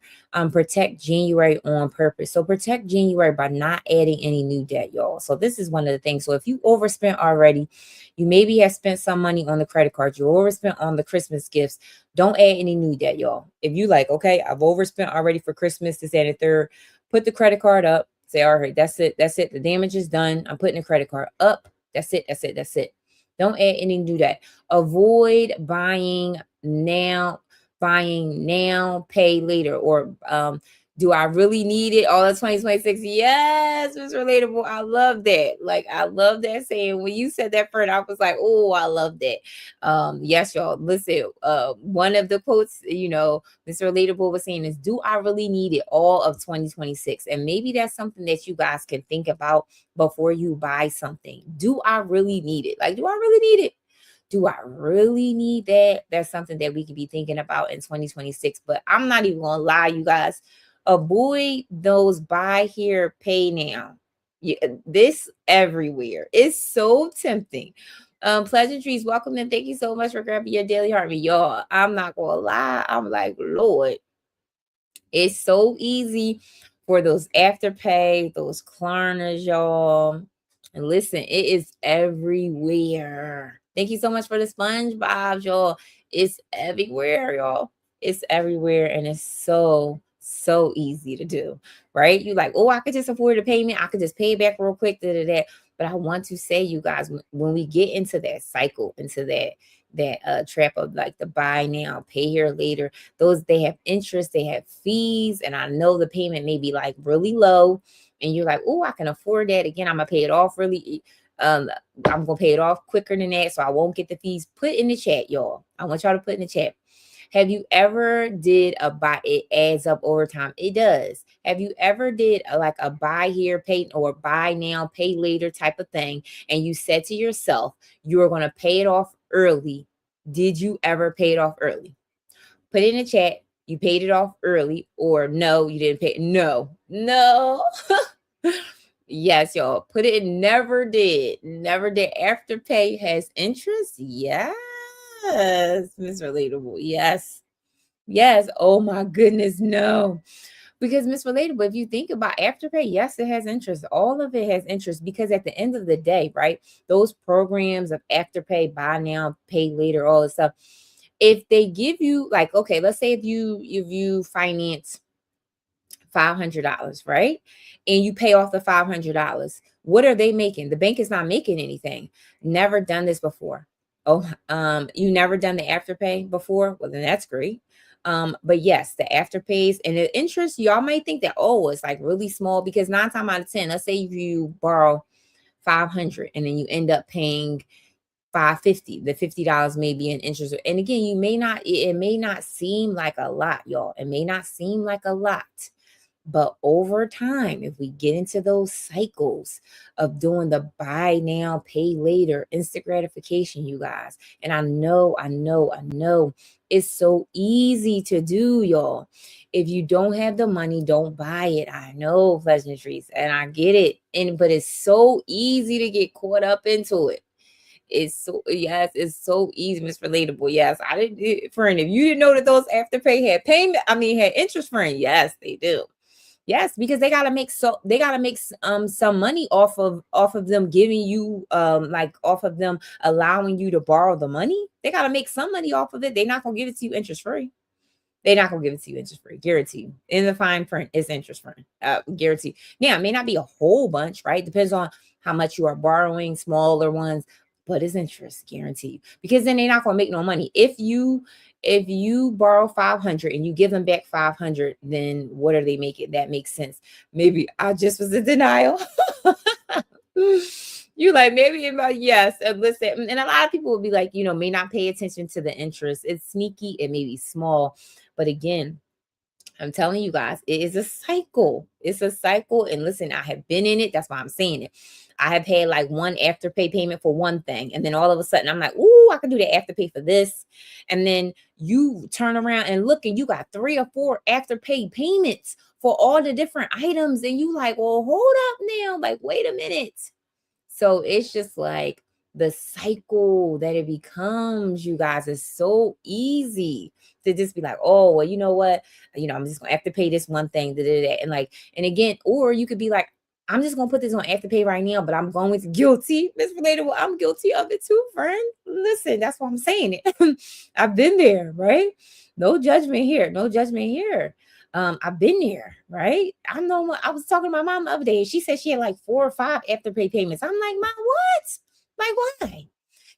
protect January on purpose. So protect January by not adding any new debt, y'all. So this is one of the things. So if you overspent already, you maybe have spent some money on the credit card, you overspent on the Christmas gifts. Don't add any new debt, y'all. If you like, okay, I've overspent already for Christmas, this, and the third, put the credit card up. Say, all right, that's it. That's it. The damage is done. I'm putting the credit card up. That's it. That's it. That's it. Don't add anything to that. Avoid buying now, pay later, or Do I really need it all of 2026? Yes, it's relatable. I love that. Like, I love that saying. When you said that, friend, I was like, oh, I love that. Yes, y'all. Listen, one of the quotes, Mr. Relatable was saying is, do I really need it all of 2026? And maybe that's something that you guys can think about before you buy something. Do I really need it? Like, do I really need it? Do I really need that? That's something that we could be thinking about in 2026. But I'm not even gonna lie, you guys. Avoid those buy here, pay now. Yeah, this everywhere. It's so tempting. Pleasantries, welcome in. Thank you so much for grabbing your daily heartbeat. Y'all, I'm not gonna lie. I'm like, Lord, it's so easy for those afterpay, those Klarnas, y'all. And listen, it is everywhere. Thank you so much for the SpongeBob, y'all. It's everywhere, y'all. It's everywhere, and it's so easy to do, right? You like, oh, I could just afford a payment. I could just pay it back real quick. But I want to say, you guys, when we get into that cycle, into that trap of like the buy now, pay here later, those, they have interest, they have fees, and I know the payment may be like really low, and you're like, oh, I can afford that. Again, I'm gonna pay it off really. I'm gonna pay it off quicker than that, so I won't get the fees. Put in the chat, y'all. I want y'all to put in the chat. Have you ever did a buy? It adds up over time. It does. Have you ever did like a buy here, pay, or buy now, pay later type of thing, and you said to yourself, you are gonna pay it off early? Did you ever pay it off early? Put it in the chat. You paid it off early, or no, you didn't pay. No. Yes, y'all. Put it in never did. Never did. Afterpay has interest. Yes. Miss Relatable. Yes. Yes. Oh my goodness. No. Because Miss Relatable, if you think about Afterpay, yes, it has interest. All of it has interest because at the end of the day, right? Those programs of Afterpay, buy now, pay later, all this stuff. If they give you like, okay, let's say if you finance $500, right? And you pay off the $500. What are they making? The bank is not making anything. Never done this before. Oh, you never done the afterpay before? Well, then that's great. But yes, the afterpays and the interest, y'all might think that, oh, it's like really small, because 9 times out of 10, let's say if you borrow 500 and then you end up paying 550, the $50 may be an interest. And again, it may not seem like a lot, y'all. It may not seem like a lot. But over time, if we get into those cycles of doing the buy now, pay later, instant gratification, you guys, and I know it's so easy to do, y'all. If you don't have the money, don't buy it. I know, pleasantries, and I get it. But it's so easy to get caught up into it. It's so easy, Miss Relatable. Yes, I didn't, friend. If you didn't know that those afterpay had payment, had interest, friend. Yes, they do. Yes, because they gotta make some money off of them giving you like off of them allowing you to borrow the money. They gotta make some money off of it. They're not gonna give it to you interest free. They're not gonna give it to you interest free. Guarantee you. In the fine print, it's interest free. Guarantee. Now, it may not be a whole bunch, right? Depends on how much you are borrowing, smaller ones, but it's interest, guaranteed. Because then they're not gonna make no money. If you borrow 500 and you give them back 500, then what are they making? That makes sense. Maybe I just was in denial. You like maybe about yes, and listen, and a lot of people will be like, may not pay attention to the interest. It's sneaky, it may be small, but again, I'm telling you guys, it is a cycle. It's a cycle. And listen, I have been in it. That's why I'm saying it. I have had like one afterpay payment for one thing. And then all of a sudden I'm like, ooh, I can do the afterpay for this. And then you turn around and look and you got 3 or 4 afterpay payments for all the different items. And you like, well, hold up now. Like, wait a minute. So it's just like the cycle that it becomes, you guys, is so easy to just be like, oh, well, you know what? I'm just gonna have to pay this one thing, and like, and again, or you could be like, I'm just gonna put this on afterpay right now, but I'm going with guilty. Miss Relatable, I'm guilty of it too, friend. Listen, that's why I'm saying it. I've been there, right? No judgment here. No judgment here. I've been there, right? I know what I was talking to my mom the other day. She said she had like 4 or 5 afterpay payments. I'm like, Mom, what? Like, why?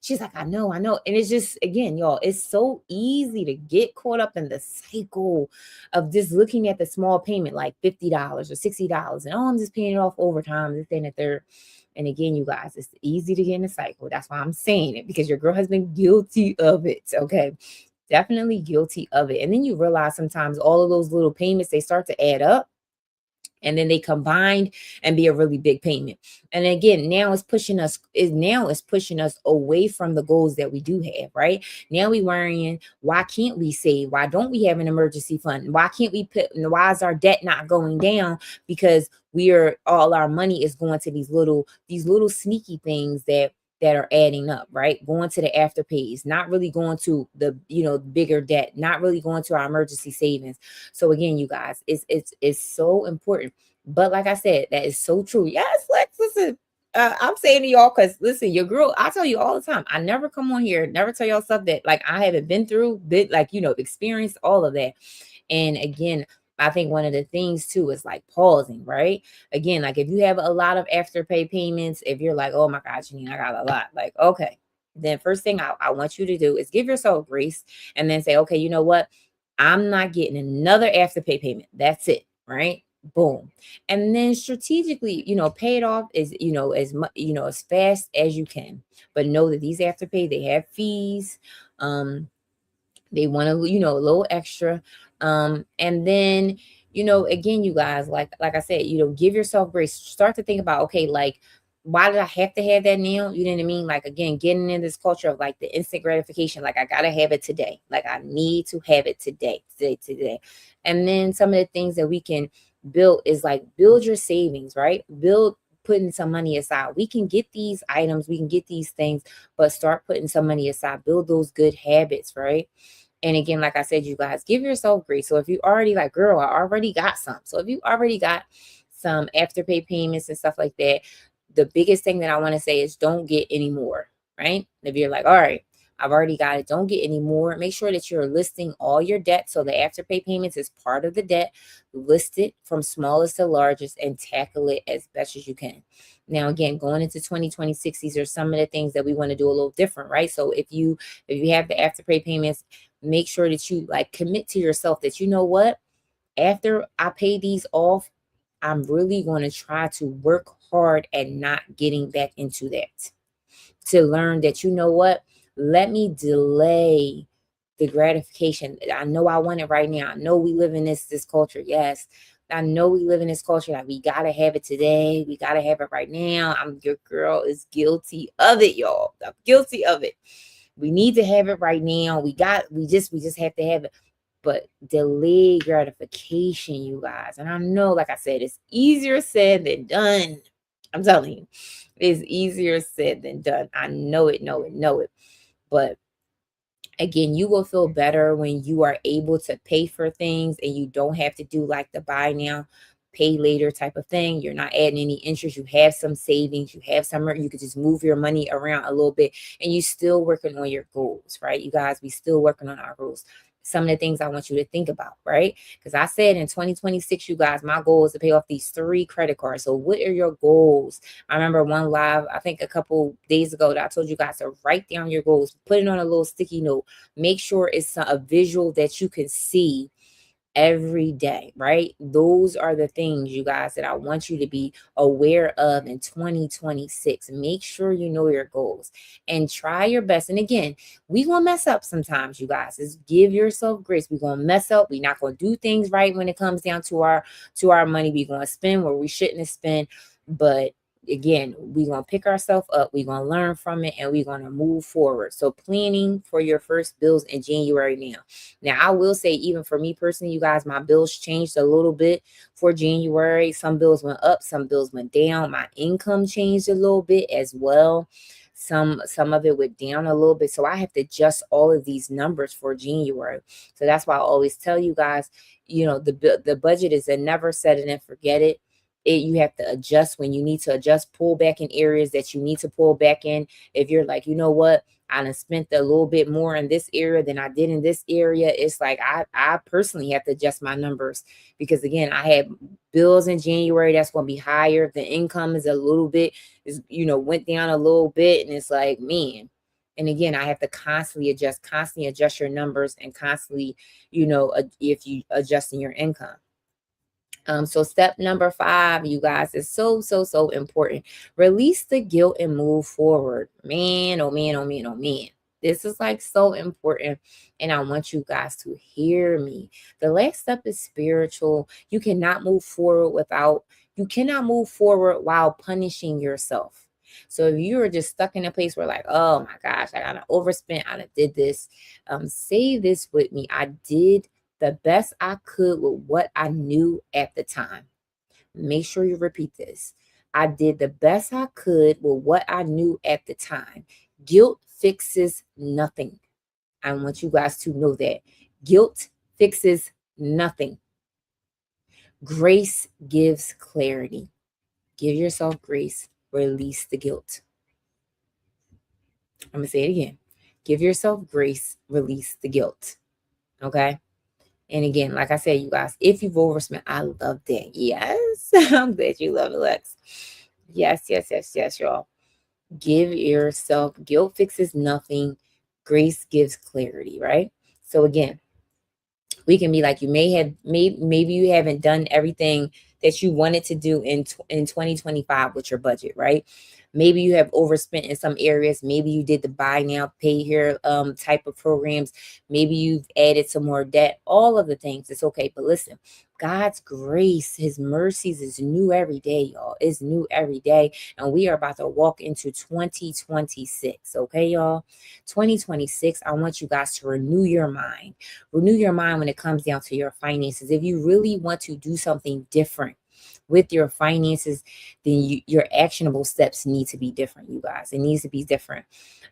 She's like, I know. And it's just, again, y'all, it's so easy to get caught up in the cycle of just looking at the small payment, like $50 or $60. And I'm just paying it off over time, this thing, that they're. And again, you guys, it's easy to get in a cycle. That's why I'm saying it, because your girl has been guilty of it. Okay. Definitely guilty of it. And then you realize sometimes all of those little payments, they start to add up, and then they combined and be a really big payment. And again, now it's pushing us away from the goals that we do have, right? Now we worrying, why can't we save? Why don't we have an emergency fund? Why is our debt not going down? Because all our money is going to these little sneaky things that are adding up, right? Going to the afterpays, not really going to the, bigger debt, not really going to our emergency savings. So again, you guys, it's so important. But like I said, that is so true. Yes, Lex, listen, I'm saying to y'all, because listen, your girl, I tell you all the time, I never come on here, never tell y'all stuff that like I haven't been through, experienced all of that. And again, I think one of the things too is like pausing, right? Again, like if you have a lot of afterpay payments, if you're like, oh my God, Janine, I got a lot, like, okay, then first thing I want you to do is give yourself grace, and then say, okay, you know what? I'm not getting another afterpay payment. That's it, right? Boom. And then strategically, pay it off as much, as fast as you can. But know that these afterpay, they have fees. They want to, a little extra. And then, again, you guys, like I said, give yourself grace. Start to think about, okay, like, why did I have to have that now? You know what I mean? Like, again, getting in this culture of like the instant gratification, like I gotta have it today. Like I need to have it today. And then some of the things that we can build is like build your savings, right? Build putting some money aside. We can get these items, we can get these things, but start putting some money aside. Build those good habits, right? And again, like I said, you guys, give yourself grace. So if you already like, girl, I already got some. So if you already got some afterpay payments and stuff like that, the biggest thing that I want to say is don't get any more, right? If you're like, all right, I've already got it, don't get any more. Make sure that you're listing all your debt. So the afterpay payments is part of the debt. List it from smallest to largest and tackle it as best as you can. Now, again, going into 2026, these are some of the things that we want to do a little different, right? So if you have the afterpay payments, make sure that you like commit to yourself that, you know what, after I pay these off, I'm really going to try to work hard at not getting back into that. To learn that, you know what, let me delay the gratification. I know I want it right now. I know we live in this culture. Yes. I know we live in this culture that we gotta have it today. We gotta have it right now. Your girl is guilty of it, y'all. I'm guilty of it. We need to have it right now. We just have to have it. But delayed gratification, you guys. And I know, like I said, it's easier said than done. I'm telling you, it's easier said than done. I know it, know it. But again, you will feel better when you are able to pay for things and you don't have to do like the buy now, pay later type of thing. You're not adding any interest. You have some savings, you have some, you could just move your money around a little bit, and you still working on your goals, right? You guys, we still working on our goals. Some of the things I want you to think about, right? Because I said in 2026, you guys, my goal is to pay off these 3 credit cards. So what are your goals? I remember one live, I think a couple days ago, that I told you guys to write down your goals, put it on a little sticky note, make sure it's a visual that you can see every day, right? Those are the things, you guys, that I want you to be aware of in 2026. Make sure you know your goals and try your best. And again, we gonna mess up sometimes, you guys. Just give yourself grace. We gonna mess up. We not gonna do things right when it comes down to our money. We gonna spend where we shouldn't have spent. But again, we gonna pick ourselves up, we gonna learn from it, and we gonna move forward. So planning for your first bills in January now, I will say, even for me personally, you guys, my bills changed a little bit for January. Some bills went up, some bills went down. My income changed a little bit as well. Some of it went down a little bit. So I have to adjust all of these numbers for January. So that's why I always tell you guys, the budget is a never set it and forget it. You have to adjust when you need to adjust, pull back in areas that you need to pull back in. If you're like, you know what, I done spent a little bit more in this area than I did in this area, it's like I personally have to adjust my numbers, because again, I had bills in January that's going to be higher. The income is a little bit went down a little bit, and it's like, man, And again, I have to constantly adjust your numbers, and constantly, if you adjusting your income. So step number 5, you guys, is so, so, so important. Release the guilt and move forward. Man, oh man, oh man, oh man. This is like so important. And I want you guys to hear me. The last step is spiritual. You cannot move forward while punishing yourself. So if you're just stuck in a place where like, oh my gosh, I gotta overspend, I done did this. Say this with me. I did the best I could with what I knew at the time. Make sure you repeat this. I did the best I could with what I knew at the time. Guilt fixes nothing. I want you guys to know that. Guilt fixes nothing. Grace gives clarity. Give yourself grace. Release the guilt. I'm going to say it again. Give yourself grace. Release the guilt. Okay? And again, like I said, you guys, if you've overspent, I love that. Yes. I'm glad you love it, Lex. Yes, yes, yes, yes, y'all. Give yourself, guilt fixes nothing. Grace gives clarity, right? So again, we can be like, maybe you haven't done everything that you wanted to do in 2025 with your budget, right? Maybe you have overspent in some areas. Maybe you did the buy now, pay here type of programs. Maybe you've added some more debt. All of the things, it's okay. But listen, God's grace, his mercies is new every day, y'all. It's new every day. And we are about to walk into 2026. Okay, y'all? 2026, I want you guys to renew your mind. Renew your mind when it comes down to your finances. If you really want to do something different with your finances, then your actionable steps need to be different, you guys. It needs to be different.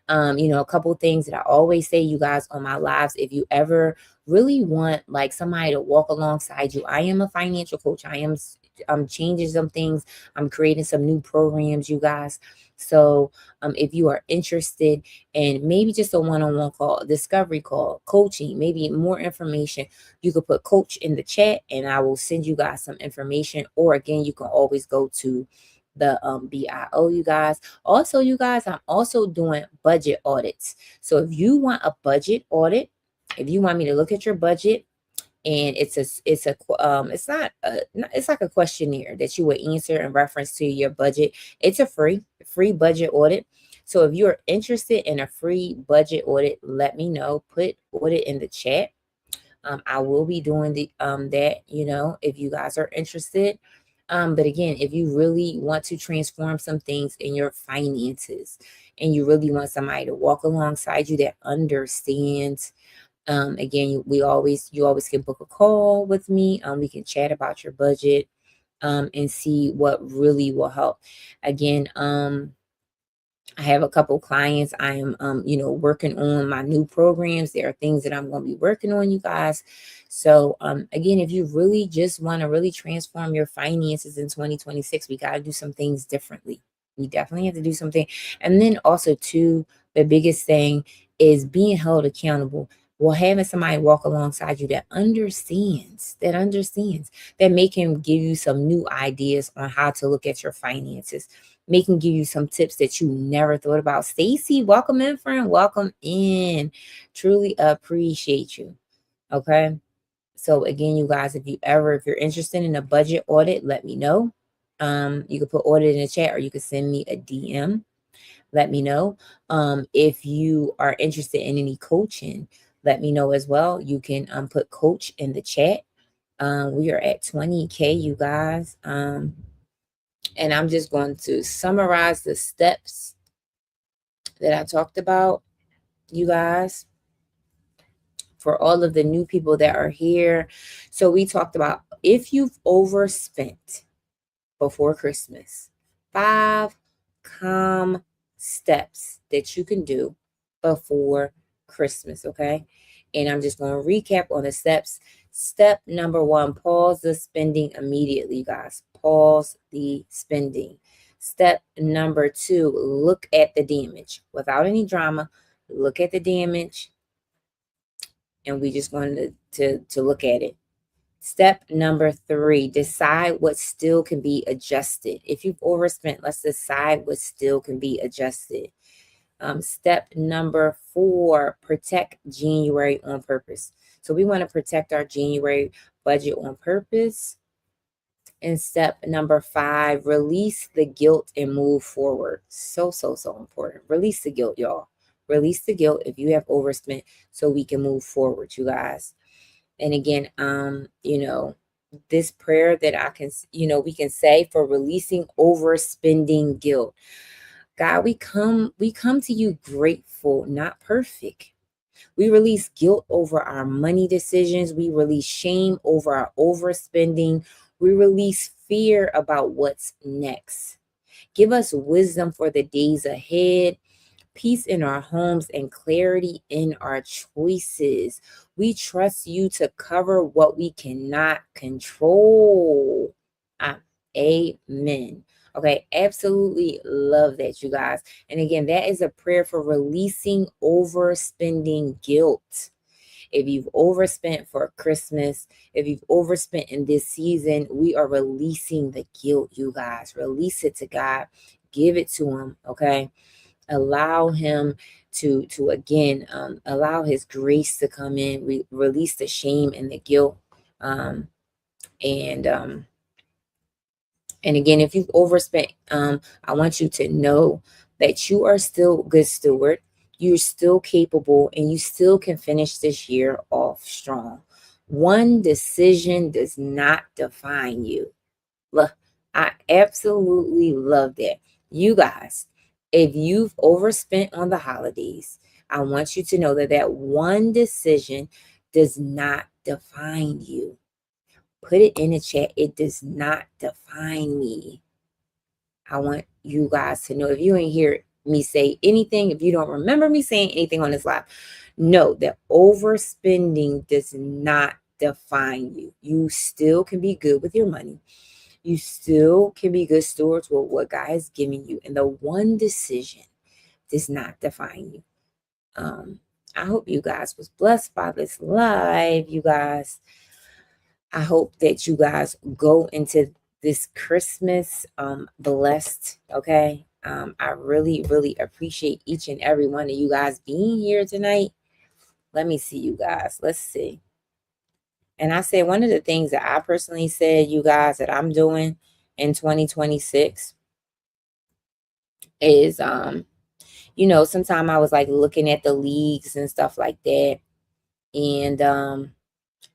A couple of things that I always say, you guys, on my lives, if you ever really want like somebody to walk alongside you, I am a financial coach. I'm changing some things. I'm creating some new programs, you guys. So if you are interested in maybe just a one-on-one call, discovery call, coaching, maybe more information, you could put coach in the chat and I will send you guys some information. Or again, you can always go to the BIO, you guys. Also, you guys, I'm also doing budget audits. So if you want a budget audit, if you want me to look at your budget, and it's like a questionnaire that you would answer in reference to your budget. It's a free budget audit. So if you're interested in a free budget audit, let me know. Put audit in the chat. I will be doing that, if you guys are interested. But again, if you really want to transform some things in your finances, and you really want somebody to walk alongside you that understands, again, you always can book a call with me. We can chat about your budget, and see what really will help. Again, I have a couple clients. I am, working on my new programs. There are things that I'm going to be working on, you guys. So, again, if you really just want to really transform your finances in 2026, we got to do some things differently. We definitely have to do something. And then also, too, the biggest thing is being held accountable. Well, having somebody walk alongside you that understands, that may can give you some new ideas on how to look at your finances, making give you some tips that you never thought about. Stacy, welcome in, friend. Welcome in. Truly appreciate you. Okay. So again, you guys, if you're interested in a budget audit, let me know. You can put audit in the chat, or you can send me a DM. Let me know. If you are interested in any coaching, let me know as well. You can put coach in the chat. We are at 20K, you guys. And I'm just going to summarize the steps that I talked about, you guys, for all of the new people that are here. So we talked about, if you've overspent before Christmas, 5 calm steps that you can do before Christmas, okay? And I'm just going to recap on the steps. Step number 1, pause the spending immediately, guys. Pause the spending. Step number 2, look at the damage without any drama. Look at the damage, and we just wanted to look at it. Step number 3, decide what still can be adjusted. If you've overspent, let's decide what still can be adjusted. Step number 4, protect January on purpose. So we want to protect our January budget on purpose. And step number 5, release the guilt and move forward. So, so, so important. Release the guilt, y'all. Release the guilt if you have overspent so we can move forward, you guys. And again, this prayer that I can, we can say for releasing overspending guilt. God, we come to you grateful, not perfect. We release guilt over our money decisions. We release shame over our overspending. We release fear about what's next. Give us wisdom for the days ahead, peace in our homes, and clarity in our choices. We trust you to cover what we cannot control. Amen. Okay, absolutely love that, you guys. And again, that is a prayer for releasing overspending guilt. If you've overspent for Christmas, if you've overspent in this season, we are releasing the guilt, you guys. Release it to God. Give it to him, okay? Allow him to again, allow his grace to come in, release the shame and the guilt. And again, if you've overspent, I want you to know that you are still a good steward. You're still capable, and you still can finish this year off strong. One decision does not define you. Look, I absolutely love that. You guys, if you've overspent on the holidays, I want you to know that that one decision does not define you. Put it in the chat. It does not define me. I want you guys to know, if you ain't hear me say anything, if you don't remember me saying anything on this live, know that overspending does not define you. You still can be good with your money. You still can be good stewards with what God has given you. And the one decision does not define you. I hope you guys was blessed by this live, you guys. I hope that you guys go into this Christmas blessed, okay? I really, really appreciate each and every one of you guys being here tonight. Let me see, you guys. Let's see. And I said, one of the things that I personally said, you guys, that I'm doing in 2026 is, sometime I was like looking at the leagues and stuff like that. And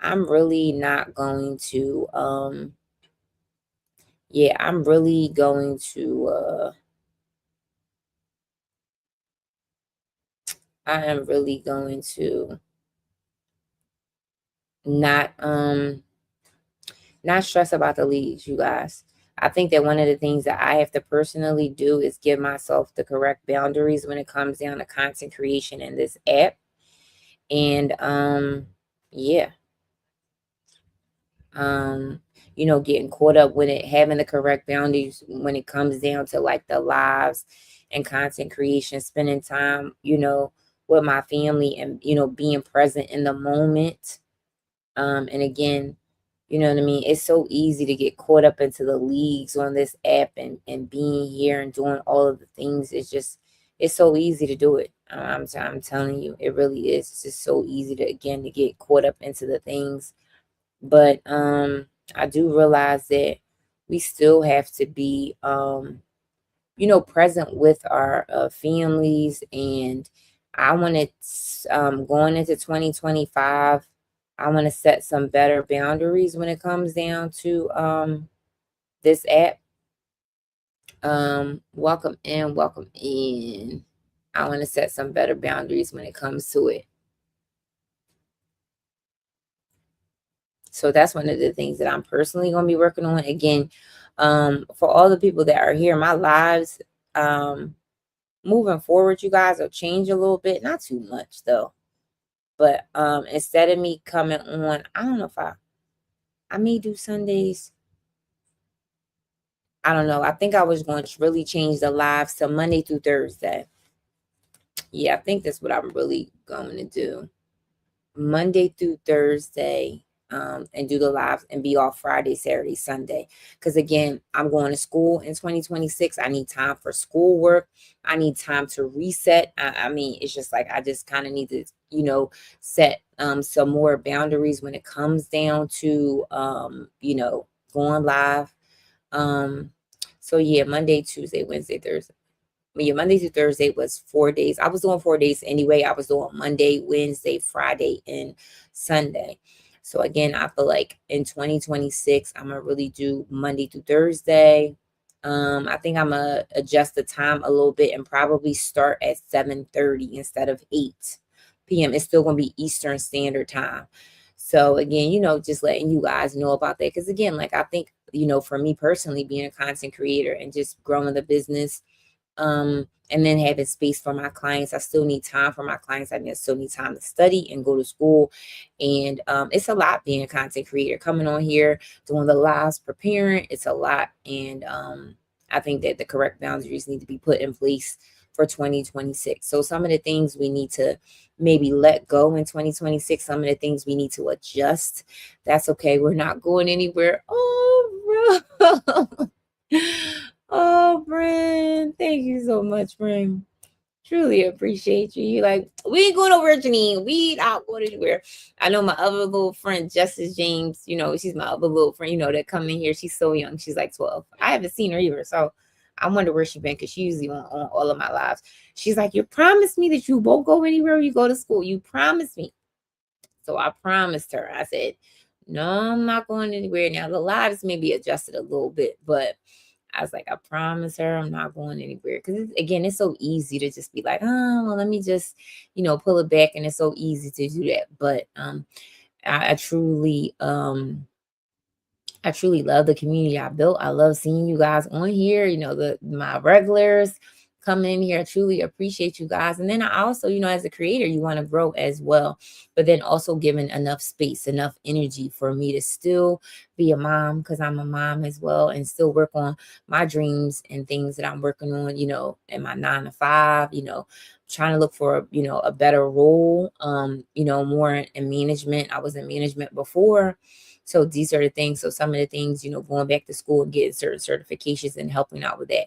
I'm really not going to, I'm really going to, I am really going to not stress about the leagues, you guys. I think that one of the things that I have to personally do is give myself the correct boundaries when it comes down to content creation in this app. And yeah. Getting caught up with it, having the correct boundaries when it comes down to like the lives and content creation, spending time, with my family, and, being present in the moment. And again, you know what I mean? It's so easy to get caught up into the leagues on this app and being here and doing all of the things. It's so easy to do it. I'm telling you, it really is. It's just so easy to get caught up into the things. But I do realize that we still have to be, present with our families. And I want to, going into 2025, I want to set some better boundaries when it comes down to this app. Welcome in, welcome in. I want to set some better boundaries when it comes to it. So that's one of the things that I'm personally going to be working on. Again, for all the people that are here, my lives moving forward, you guys, will change a little bit. Not too much, though. But instead of me coming on, I don't know if I may do Sundays. I don't know. I think I was going to really change the lives to Monday through Thursday. Yeah, I think that's what I'm really going to do. Monday through Thursday. and do the lives and be off Friday, Saturday, Sunday. Because again, I'm going to school in 2026. I need time for schoolwork. I need time to reset. I mean, it's just like I just kind of need to, set some more boundaries when it comes down to, going live. So yeah, Monday, Tuesday, Wednesday, Thursday. Yeah, Monday through Thursday was 4 days. I was doing 4 days anyway. I was doing Monday, Wednesday, Friday, and Sunday. So again, I feel like in 2026, I'm gonna really do Monday through Thursday. I think I'm gonna adjust the time a little bit and probably start at 7:30 instead of 8 p.m. It's still gonna be Eastern Standard Time. So again, just letting you guys know about that. Because again, like I think, for me personally, being a content creator and just growing the business, and then having space for my clients. I still need time for my clients. Still need time to study and go to school. And it's a lot being a content creator, coming on here, doing the lives, preparing. It's a lot. And I think that the correct boundaries need to be put in place for 2026. So some of the things we need to maybe let go in 2026, some of the things we need to adjust. That's okay. We're not going anywhere. Oh, bro. Oh, friend. Thank you so much, friend. Truly appreciate you. You like, we ain't going over, Janine. We not going anywhere. I know my other little friend, Justice James, she's my other little friend, that come in here. She's so young. She's like 12. I haven't seen her either. So I wonder where she been, because she's usually on all of my lives. She's like, you promised me that you won't go anywhere when you go to school. You promised me. So I promised her. I said, no, I'm not going anywhere. Now the lives may be adjusted a little bit, but I was like, I promise her I'm not going anywhere. Because again, it's so easy to just be like, oh, well, let me just, pull it back. And it's so easy to do that. But I truly love the community I built. I love seeing you guys on here, my regulars coming in here. I truly appreciate you guys. And then I also, as a creator, you want to grow as well, but then also giving enough space, enough energy for me to still be a mom, because I'm a mom as well, and still work on my dreams and things that I'm working on, in my 9 to 5, trying to look for, a better role, more in management. I was in management before. So these are the things. So some of the things, going back to school and getting certain certifications and helping out with that.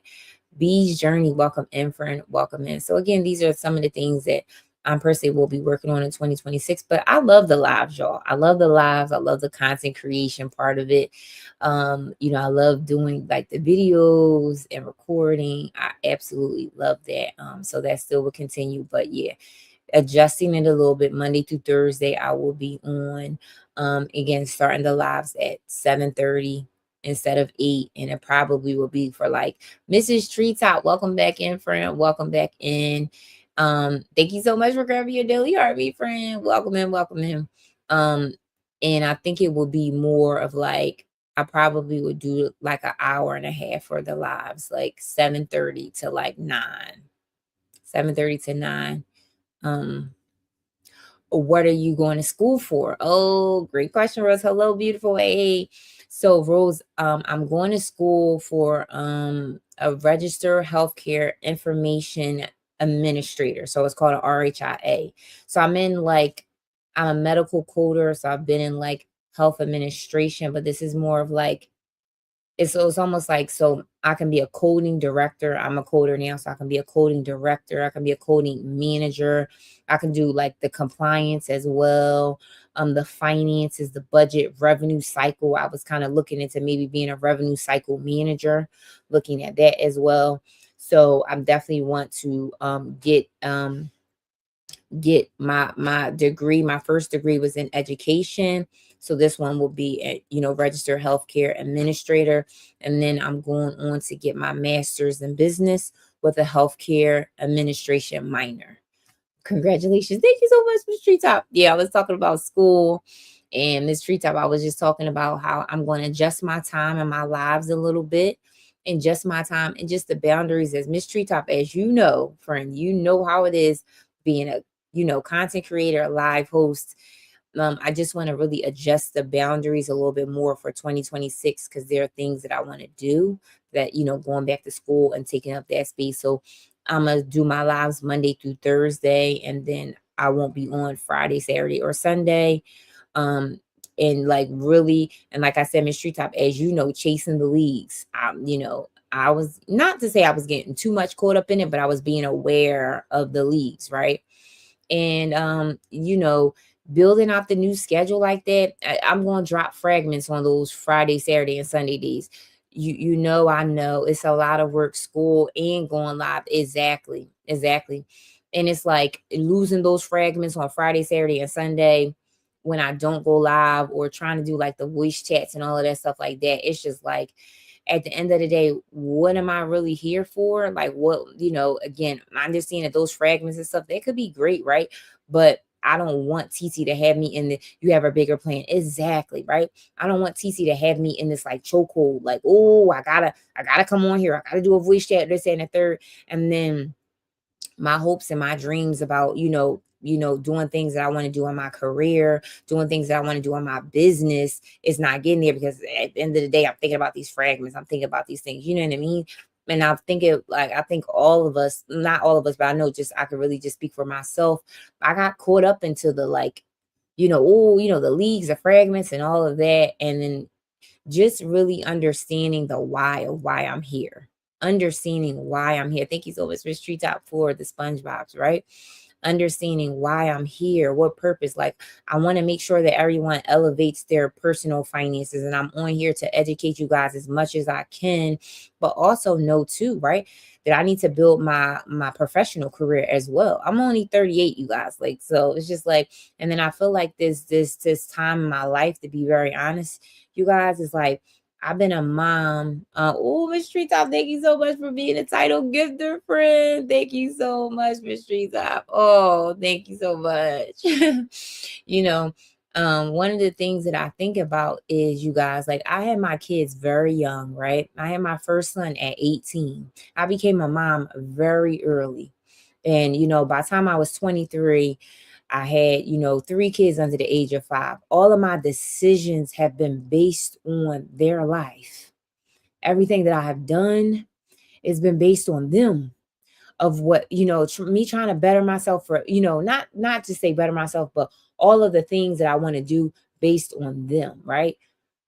Bee's journey, welcome in, friend, welcome in. So again, these are some of the things that I'm personally will be working on in 2026. But I love the lives, y'all. I love the lives. I love the content creation part of it. I love doing like the videos and recording. I absolutely love that. So that still will continue. But yeah, adjusting it a little bit. Monday through Thursday, I will be on. Again, starting the lives at 7:30 instead of 8. And it probably will be for like Mrs. Treetop. Welcome back in, friend. Welcome back in. Thank you so much for grabbing your daily heartbeat, friend. Welcome in, welcome in. And I think it will be more of like, I probably would do like an hour and a half for the lives, like 7:30 to like 9. 7:30 to 9. What are you going to school for? Oh, great question, Rose. Hello, beautiful. Hey. So Rose, I'm going to school for a registered healthcare information administrator. So it's called an RHIA. So I'm a medical coder. So I've been in like health administration, but this is more of like, it's almost like, so I can be a coding director. I'm a coder now, so I can be a coding director. I can be a coding manager. I can do like the compliance as well, the finances, the budget, revenue cycle. I was kind of looking into maybe being a revenue cycle manager, looking at that as well. So I definitely want to get my degree. My first degree was in education, so this one will be a registered healthcare administrator, and then I'm going on to get my master's in business with a healthcare administration minor. Congratulations. Thank you so much, Miss Treetop. Yeah, I was talking about school, and Miss Treetop, I was just talking about how I'm going to adjust my time and my lives a little bit, and just my time and just the boundaries. As Miss Treetop, as you know, friend, you know how it is being a content creator, a live host. I just want to really adjust the boundaries a little bit more for 2026, because there are things that I want to do that, going back to school and taking up that space. So I'm going to do my lives Monday through Thursday, and then I won't be on Friday, Saturday, or Sunday. Um, and like really, and like I said, Miss Treetop, as you know, chasing the leagues. I was, not to say I was getting too much caught up in it, but I was being aware of the leagues, right? And building out the new schedule like that, I'm going to drop fragments on those Friday, Saturday, and Sunday days. I know it's a lot of work, school and going live. Exactly. And it's like losing those fragments on Friday, Saturday, and Sunday when I don't go live, or trying to do like the voice chats and all of that stuff like that. It's just like, at the end of the day, what am I really here for? Like, what, again, I understand that those fragments and stuff, they could be great, right? But I don't want TT to have me in the, you have a bigger plan. Exactly, right? I don't want TT to have me in this like chokehold, like, oh, I gotta come on here. I gotta do a voice chat, this and the third. And then my hopes and my dreams about, doing things that I want to do in my career, doing things that I want to do in my business is not getting there, because at the end of the day, I'm thinking about these fragments. I'm thinking about these things. You know what I mean? And I'm thinking, like, I think all of us, not all of us, but I know, just I could really just speak for myself. I got caught up into the like, the leagues, the fragments and all of that. And then just really understanding the why of why I'm here. Understanding why I'm here. Thank you so much, Miss Treetop, for the SpongeBob's, right? Understanding why I'm here, what purpose. Like, I want to make sure that everyone elevates their personal finances, and I'm on here to educate you guys as much as I can, but also know too, right, that I need to build my professional career as well. I'm only 38, you guys. Like, so it's just like, and then I feel like this time in my life, to be very honest, you guys, is like, I've been a mom. Oh, Miss Treetop, thank you so much for being a title gifter, friend. Thank you so much, Miss Treetop. Oh, thank you so much. you know, one of the things that I think about is, you guys, like, I had my kids very young, right? I had my first son at 18. I became a mom very early. And, by the time I was 23, I had, 3 kids under the age of 5. All of my decisions have been based on their life. Everything that I have done has been based on them, of what, me trying to better myself for, not to say better myself, but all of the things that I want to do based on them, right?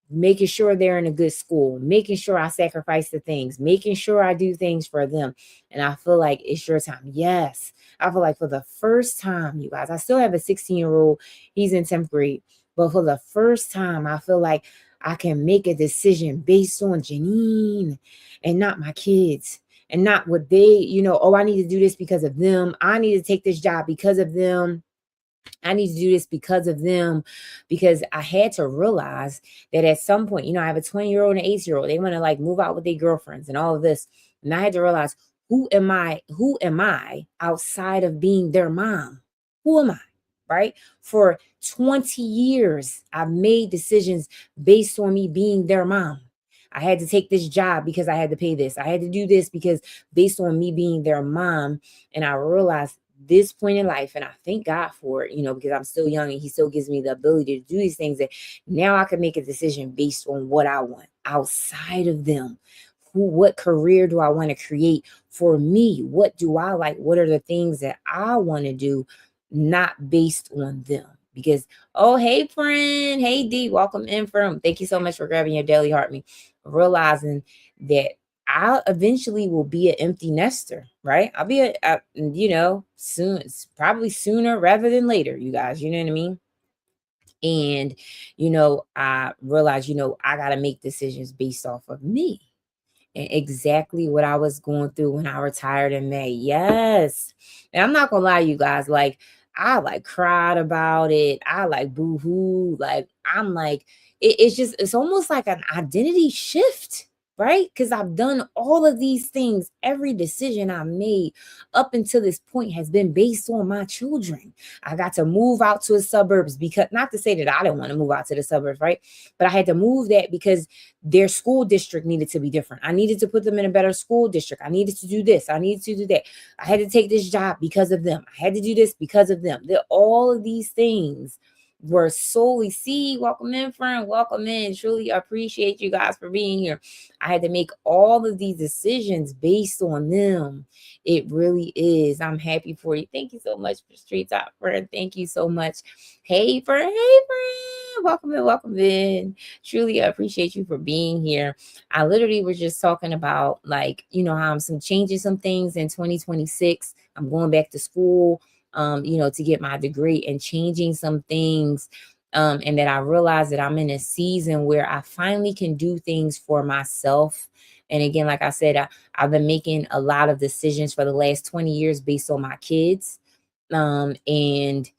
Making sure they're in a good school, making sure I sacrifice the things, making sure I do things for them. And I feel like it's your time. Yes. I feel like for the first time, you guys, I still have a 16-year-old. He's in 10th grade. But for the first time, I feel like I can make a decision based on Janine and not my kids. And not what they, oh, I need to do this because of them. I need to take this job because of them. I need to do this because of them, because I had to realize that at some point, I have a 20-year-old and an 8-year-old. They want to like move out with their girlfriends and all of this. And I had to realize, who am I? Who am I outside of being their mom? Who am I? Right? For 20 years, I've made decisions based on me being their mom. I had to take this job because I had to pay this. I had to do this because based on me being their mom. And I realized this point in life, and I thank God for it, because I'm still young and he still gives me the ability to do these things, that now I can make a decision based on what I want outside of them. What career do I want to create for me? What do I like? What are the things that I want to do, not based on them? Because, oh, hey, friend. Hey, D, welcome in from. Thank you so much for grabbing your daily heart me. Realizing that I eventually will be an empty nester, right? I'll be soon, probably sooner rather than later, you guys, you know what I mean? And, I realized, I got to make decisions based off of me. And exactly what I was going through when I retired in May. Yes. And I'm not gonna lie, you guys, like, I like cried about it. I like boo-hoo. Like, I'm like, it's almost like an identity shift, right? Because I've done all of these things. Every decision I made up until this point has been based on my children. I got to move out to the suburbs, because, not to say that I didn't want to move out to the suburbs, right? But I had to move that because their school district needed to be different. I needed to put them in a better school district. I needed to do this. I needed to do that. I had to take this job because of them. I had to do this because of them. All of these things were solely, see, welcome in, friend, welcome in. Truly appreciate you guys for being here. I had to make all of these decisions based on them. It really is. I'm happy for you. Thank you so much for Street Top, friend. Thank you so much. Hey, friend. Hey, friend. Welcome in, welcome in. Truly appreciate you for being here. I literally was just talking about, like, how I'm some changing some things in 2026. I'm going back to school, to get my degree and changing some things. And that I realized that I'm in a season where I finally can do things for myself. And again, like I said, I've been making a lot of decisions for the last 20 years based on my kids. And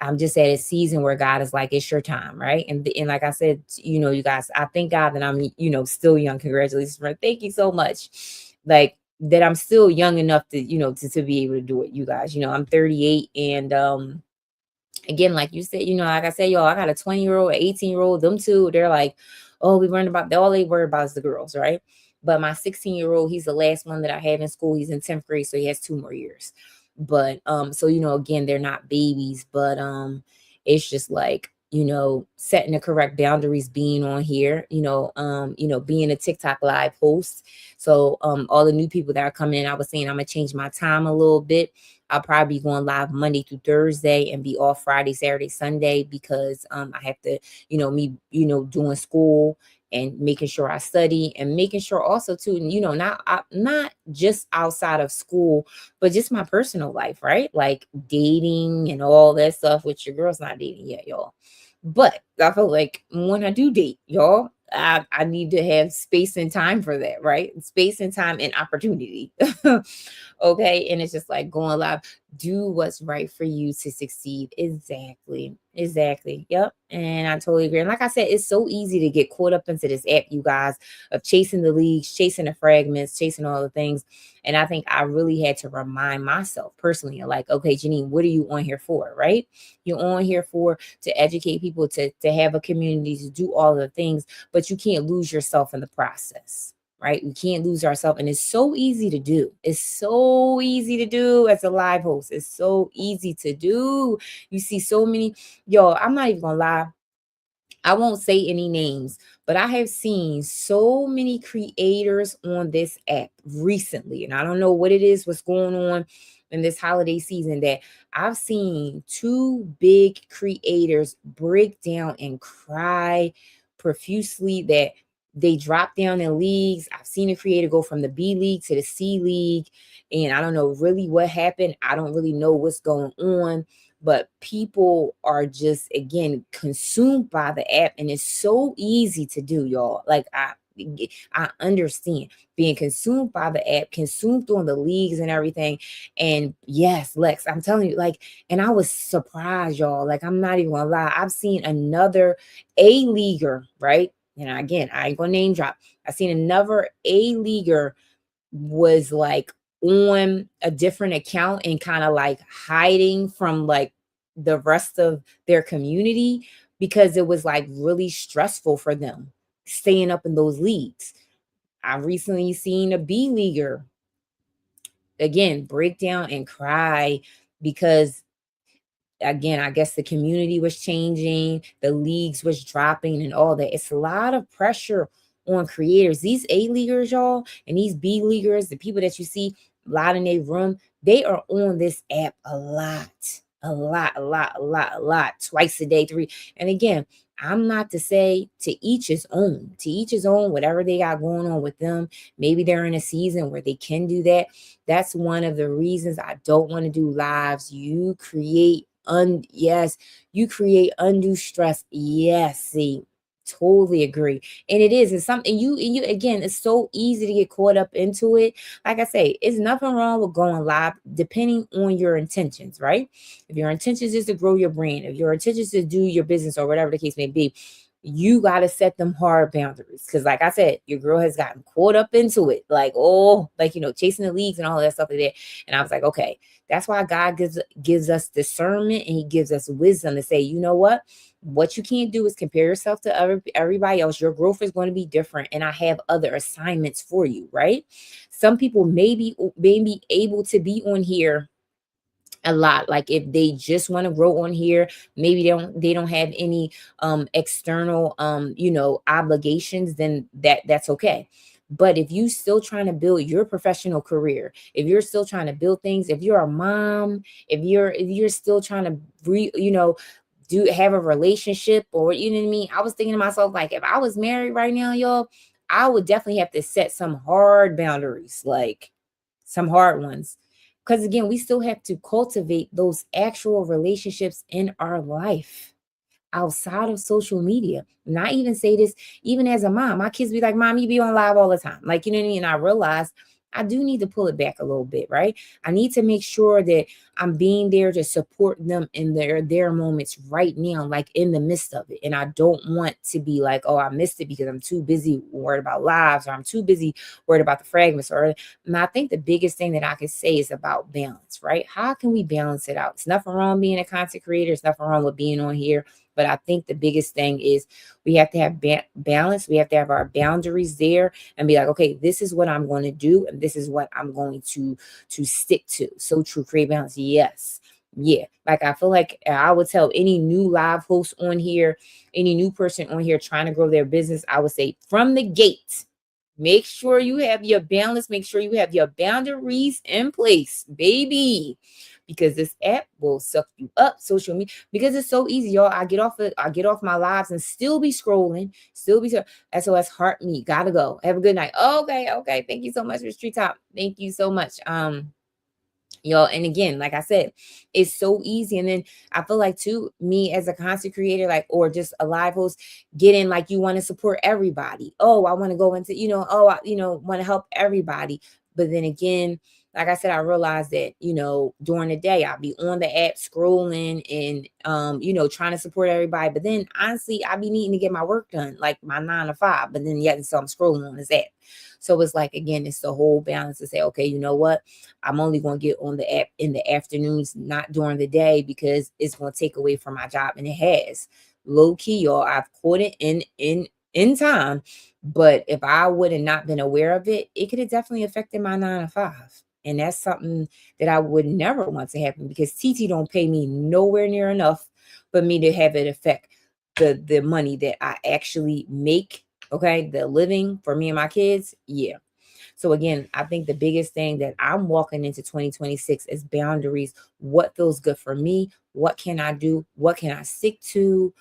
I'm just at a season where God is like, it's your time, right? And like I said, you guys, I thank God that I'm, still young. Congratulations, friend. Thank you so much. Like that I'm still young enough to, to be able to do it, you guys. I'm 38, and again, like you said, like I said, y'all, I got a 20-year-old, an 18-year-old, them two, they're like, oh, we learned about, all they worry about is the girls, right? But my 16-year-old, he's the last one that I had in school. He's in 10th grade, so he has 2 more years. But so again, they're not babies, but it's just like, setting the correct boundaries, being on here, being a TikTok live host. So all the new people that are coming in, I was saying I'm gonna change my time a little bit. I'll probably be going live Monday through Thursday and be off Friday, Saturday, Sunday, because I have to, me, doing school and making sure I study, and making sure also too, not just outside of school, but just my personal life, right? Like dating and all that stuff, which your girl's not dating yet, y'all. But I feel like when I do date, y'all, I need to have space and time for that, right? Space and time and opportunity. Okay. And it's just like going live, do what's right for you to succeed. Exactly. Exactly. Yep. And I totally agree. And like I said, it's so easy to get caught up into this app, you guys, of chasing the leagues, chasing the fragments, chasing all the things. And I think I really had to remind myself personally, like, okay, Janine, what are you on here for? Right? You're on here for to educate people, to have a community, to do all the things, but you can't lose yourself in the process. Right? We can't lose ourselves. And it's so easy to do. It's so easy to do as a live host. It's so easy to do. You see so many, yo, I'm not even gonna lie. I won't say any names, but I have seen so many creators on this app recently, and I don't know what it is, what's going on in this holiday season, that I've seen two big creators break down and cry profusely that they dropped down in leagues. I've seen a creator go from the B League to the C League, and I don't know really what happened. I don't really know what's going on, but people are just, again, consumed by the app, and it's so easy to do, y'all. Like I understand being consumed by the app, consumed on the leagues and everything. And yes, Lex, I'm telling you, like, and I was surprised, y'all. Like, I'm not even gonna lie, I've seen another A leaguer, right? And again, I ain't gonna name drop. I seen another A leaguer was like on a different account and kind of like hiding from like the rest of their community, because it was like really stressful for them staying up in those leagues. I recently seen a B leaguer again break down and cry because, again, I guess the community was changing, the leagues was dropping and all that. It's a lot of pressure on creators. These A leaguers, y'all, and these B leaguers, the people that you see a lot in their room, they are on this app a lot, a lot, twice a day, three. And again, I'm not to say, to each his own, whatever they got going on with them. Maybe they're in a season where they can do that. That's one of the reasons I don't want to do lives. Yes, you create undue stress. Yes, see, totally agree. And it is, it's something you again, it's so easy to get caught up into it. Like I say, it's nothing wrong with going live, depending on your intentions, right? If your intentions is to grow your brand, if your intentions is to do your business or whatever the case may be, you got to set them hard boundaries. Because like I said, your girl has gotten caught up into it, like, oh, like, chasing the leagues and all that stuff like that. And I was like, okay, that's why God gives us discernment, and he gives us wisdom to say, you know what you can't do is compare yourself to everybody else. Your growth is going to be different, and I have other assignments for you, right? Some people may be able to be on here a lot, like if they just want to grow on here, maybe they don't have any external obligations, then that's okay. But if you still trying to build your professional career, if you're still trying to build things, if you're a mom, if you're still trying to do have a relationship, or you know what I mean? I was thinking to myself, like, if I was married right now, y'all, I would definitely have to set some hard boundaries, like some hard ones. Because again, we still have to cultivate those actual relationships in our life outside of social media. And I even say this, even as a mom, my kids be like, Mom, you be on live all the time. Like, you know what I mean? And I realize I do need to pull it back a little bit, right? I need to make sure that I'm being there to support them in their moments right now, like in the midst of it. And I don't want to be like, oh, I missed it because I'm too busy worried about lives, or I'm too busy worried about the fragments. And I think the biggest thing that I can say is about balance, right? How can we balance it out? It's nothing wrong being a content creator. It's nothing wrong with being on here. But I think the biggest thing is we have to have balance. We have to have our boundaries there and be like, okay, this is what I'm going to do, and this is what I'm going to stick to. So true, create balance. Yes. Yeah. Like I feel like I would tell any new live host on here, any new person on here trying to grow their business, I would say from the gate, make sure you have your balance, make sure you have your boundaries in place, baby. Because this app will suck you up, social media, because it's so easy, y'all. I get off my lives and still be scrolling, still be SOS heart me. Gotta go. Have a good night. Okay, okay. Thank you so much for Street Top. Thank you so much. Y'all, and again, like I said, it's so easy. And then I feel like too, me as a content creator, like, or just a live host, getting like, you want to support everybody. Oh, I want to go into, want to help everybody. But then again, like I said, I realized that, during the day I'll be on the app scrolling and trying to support everybody. But then honestly, I be needing to get my work done, like my 9 to 5. But then yet so I'm scrolling on this app. So it's like, again, it's the whole balance to say, okay, you know what? I'm only going to get on the app in the afternoons, not during the day, because it's going to take away from my job. And it has. Low key, y'all, I've caught it in time. But if I would have not been aware of it, it could have definitely affected my 9 to 5. And that's something that I would never want to happen, because TT don't pay me nowhere near enough for me to have it affect the money that I actually make. Okay, the living for me and my kids. Yeah. So again, I think the biggest thing that I'm walking into 2026 is boundaries. What feels good for me? What can I do? What can I stick to?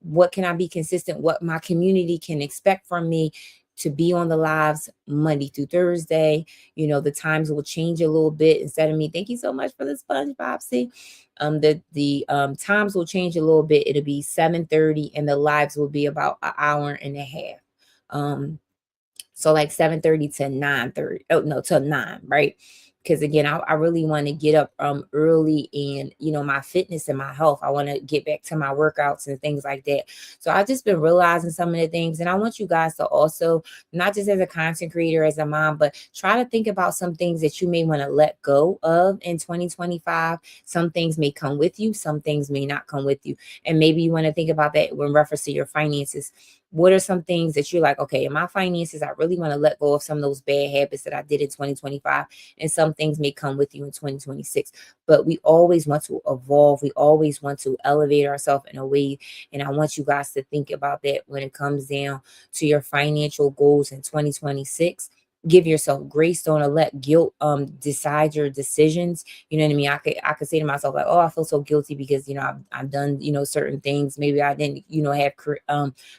What can I be consistent? What my community can expect from me to be on the lives Monday through Thursday. The times will change a little bit. Instead of me, thank you so much for the SpongeBob. See, the times will change a little bit. It'll be 7:30, and the lives will be about an hour and a half. So like 7:30 to 9:30. Oh no, till 9, right? Because again, I really want to get up early, and my fitness and my health. I want to get back to my workouts and things like that. So I've just been realizing some of the things, and I want you guys to also, not just as a content creator, as a mom, but try to think about some things that you may want to let go of in 2025. Some things may come with you, some things may not come with you, and maybe you want to think about that when reference to your finances. What are some things that you're like, okay, in my finances, I really want to let go of some of those bad habits that I did in 2025, and some things may come with you in 2026. But we always want to evolve. We always want to elevate ourselves in a way. And I want you guys to think about that when it comes down to your financial goals in 2026. Give yourself grace. Don't let guilt decide your decisions. You know what I mean? I could say to myself, like, oh, I feel so guilty because I've done certain things. Maybe I didn't have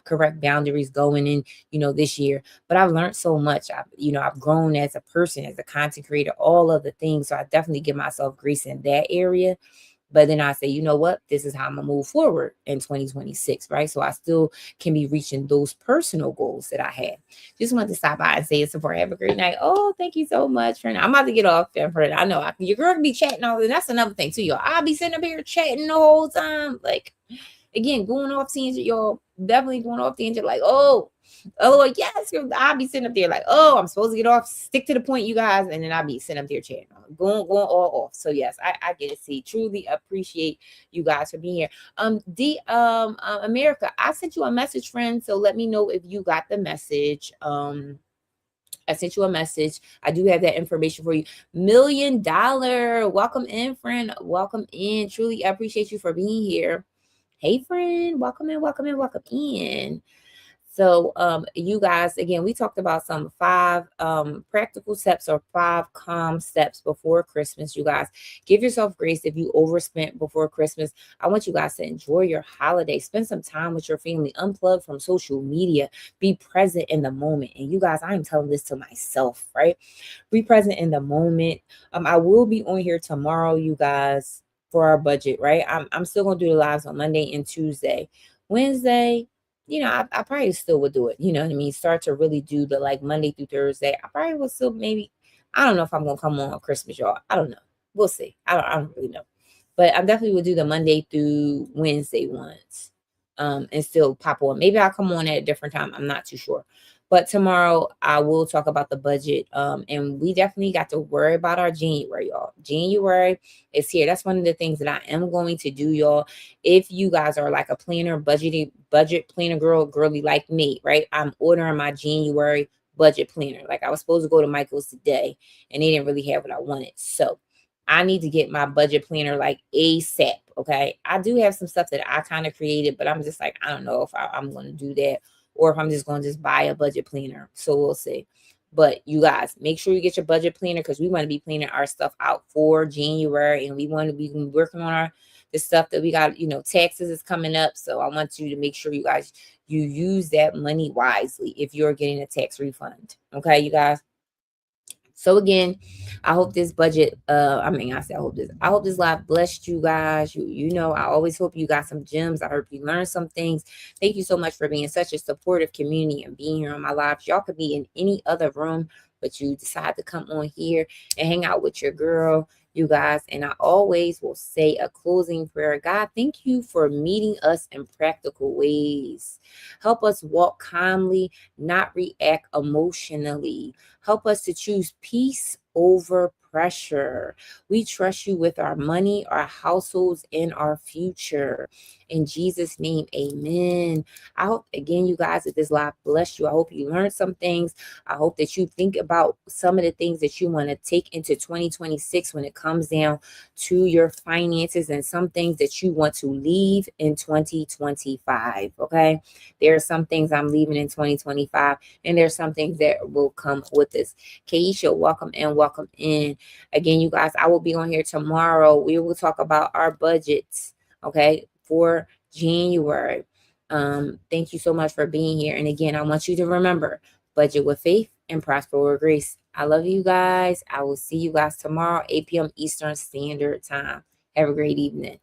correct boundaries going in this year. But I've learned so much. I've grown as a person, as a content creator, all of the things. So I definitely give myself grace in that area. But then I say, you know what? This is how I'm going to move forward in 2026, right? So I still can be reaching those personal goals that I had. Just wanted to stop by and say support. Have a great night. Oh, thank you so much, friend. I'm about to get off there, friend. I know your girl can be chatting all, and that's another thing too, y'all. I'll be sitting up here chatting the whole time. Like, again, going off tangent, y'all. Definitely going off tangent. Like, oh, yes. I'll be sitting up there like, oh, I'm supposed to get off. Stick to the point, you guys. And then I'll be sitting up there chatting, going all off. So yes, I get it. See, truly appreciate you guys for being here. America, I sent you a message, friend. So let me know if you got the message. I sent you a message. I do have that information for you. $1,000,000. Welcome in, friend. Welcome in. Truly appreciate you for being here. Hey, friend. Welcome in, welcome in, welcome in. So you guys, again, we talked about some 5 practical steps or 5 calm steps before Christmas. You guys, give yourself grace if you overspent before Christmas. I want you guys to enjoy your holiday, spend some time with your family, unplug from social media, be present in the moment. And you guys, I am telling this to myself, right? Be present in the moment. I will be on here tomorrow, you guys, for our budget, right? I'm still gonna do the lives on Monday and Tuesday. Wednesday, I probably still would do it. You know what I mean? Start to really do the like Monday through Thursday. I probably will still maybe. I don't know if I'm gonna come on Christmas, y'all. I don't know. We'll see. I don't really know. But I definitely would do the Monday through Wednesday ones. And still pop on. Maybe I'll come on at a different time. I'm not too sure. But tomorrow I will talk about the budget. And we definitely got to worry about our January, y'all. January is here. That's one of the things that I am going to do, y'all. If you guys are like a planner, budget planner girly like me, right? I'm ordering my January budget planner. Like I was supposed to go to Michael's today and they didn't really have what I wanted. So I need to get my budget planner like ASAP. Okay. I do have some stuff that I kind of created, but I'm just like, I don't know if I'm going to do that or if I'm just going to just buy a budget planner. So we'll see. But you guys, make sure you get your budget planner because we want to be planning our stuff out for January and we want to be working on the stuff that we got, taxes is coming up. So I want you to make sure you use that money wisely if you're getting a tax refund. Okay, you guys. So again, I hope this budget, I hope this live blessed you guys. I always hope you got some gems. I hope you learned some things. Thank you so much for being such a supportive community and being here on my lives. Y'all could be in any other room, but you decide to come on here and hang out with your girl, you guys. And I always will say a closing prayer. God, thank you for meeting us in practical ways. Help us walk calmly, not react emotionally. Help us to choose peace over pressure. We trust you with our money, our households, and our future. In Jesus' name, amen. I hope, again, you guys, that this live bless you. I hope you learned some things. I hope that you think about some of the things that you want to take into 2026 when it comes down to your finances and some things that you want to leave in 2025. Okay. There are some things I'm leaving in 2025, and there's some things that will come with this. Keisha, welcome in, welcome in. Again, you guys, I will be on here tomorrow. We will talk about our budgets, okay, for January. Thank you so much for being here. And again, I want you to remember, budget with faith and prosper with grace. I love you guys. I will see you guys tomorrow, 8 p.m. Eastern Standard Time. Have a great evening.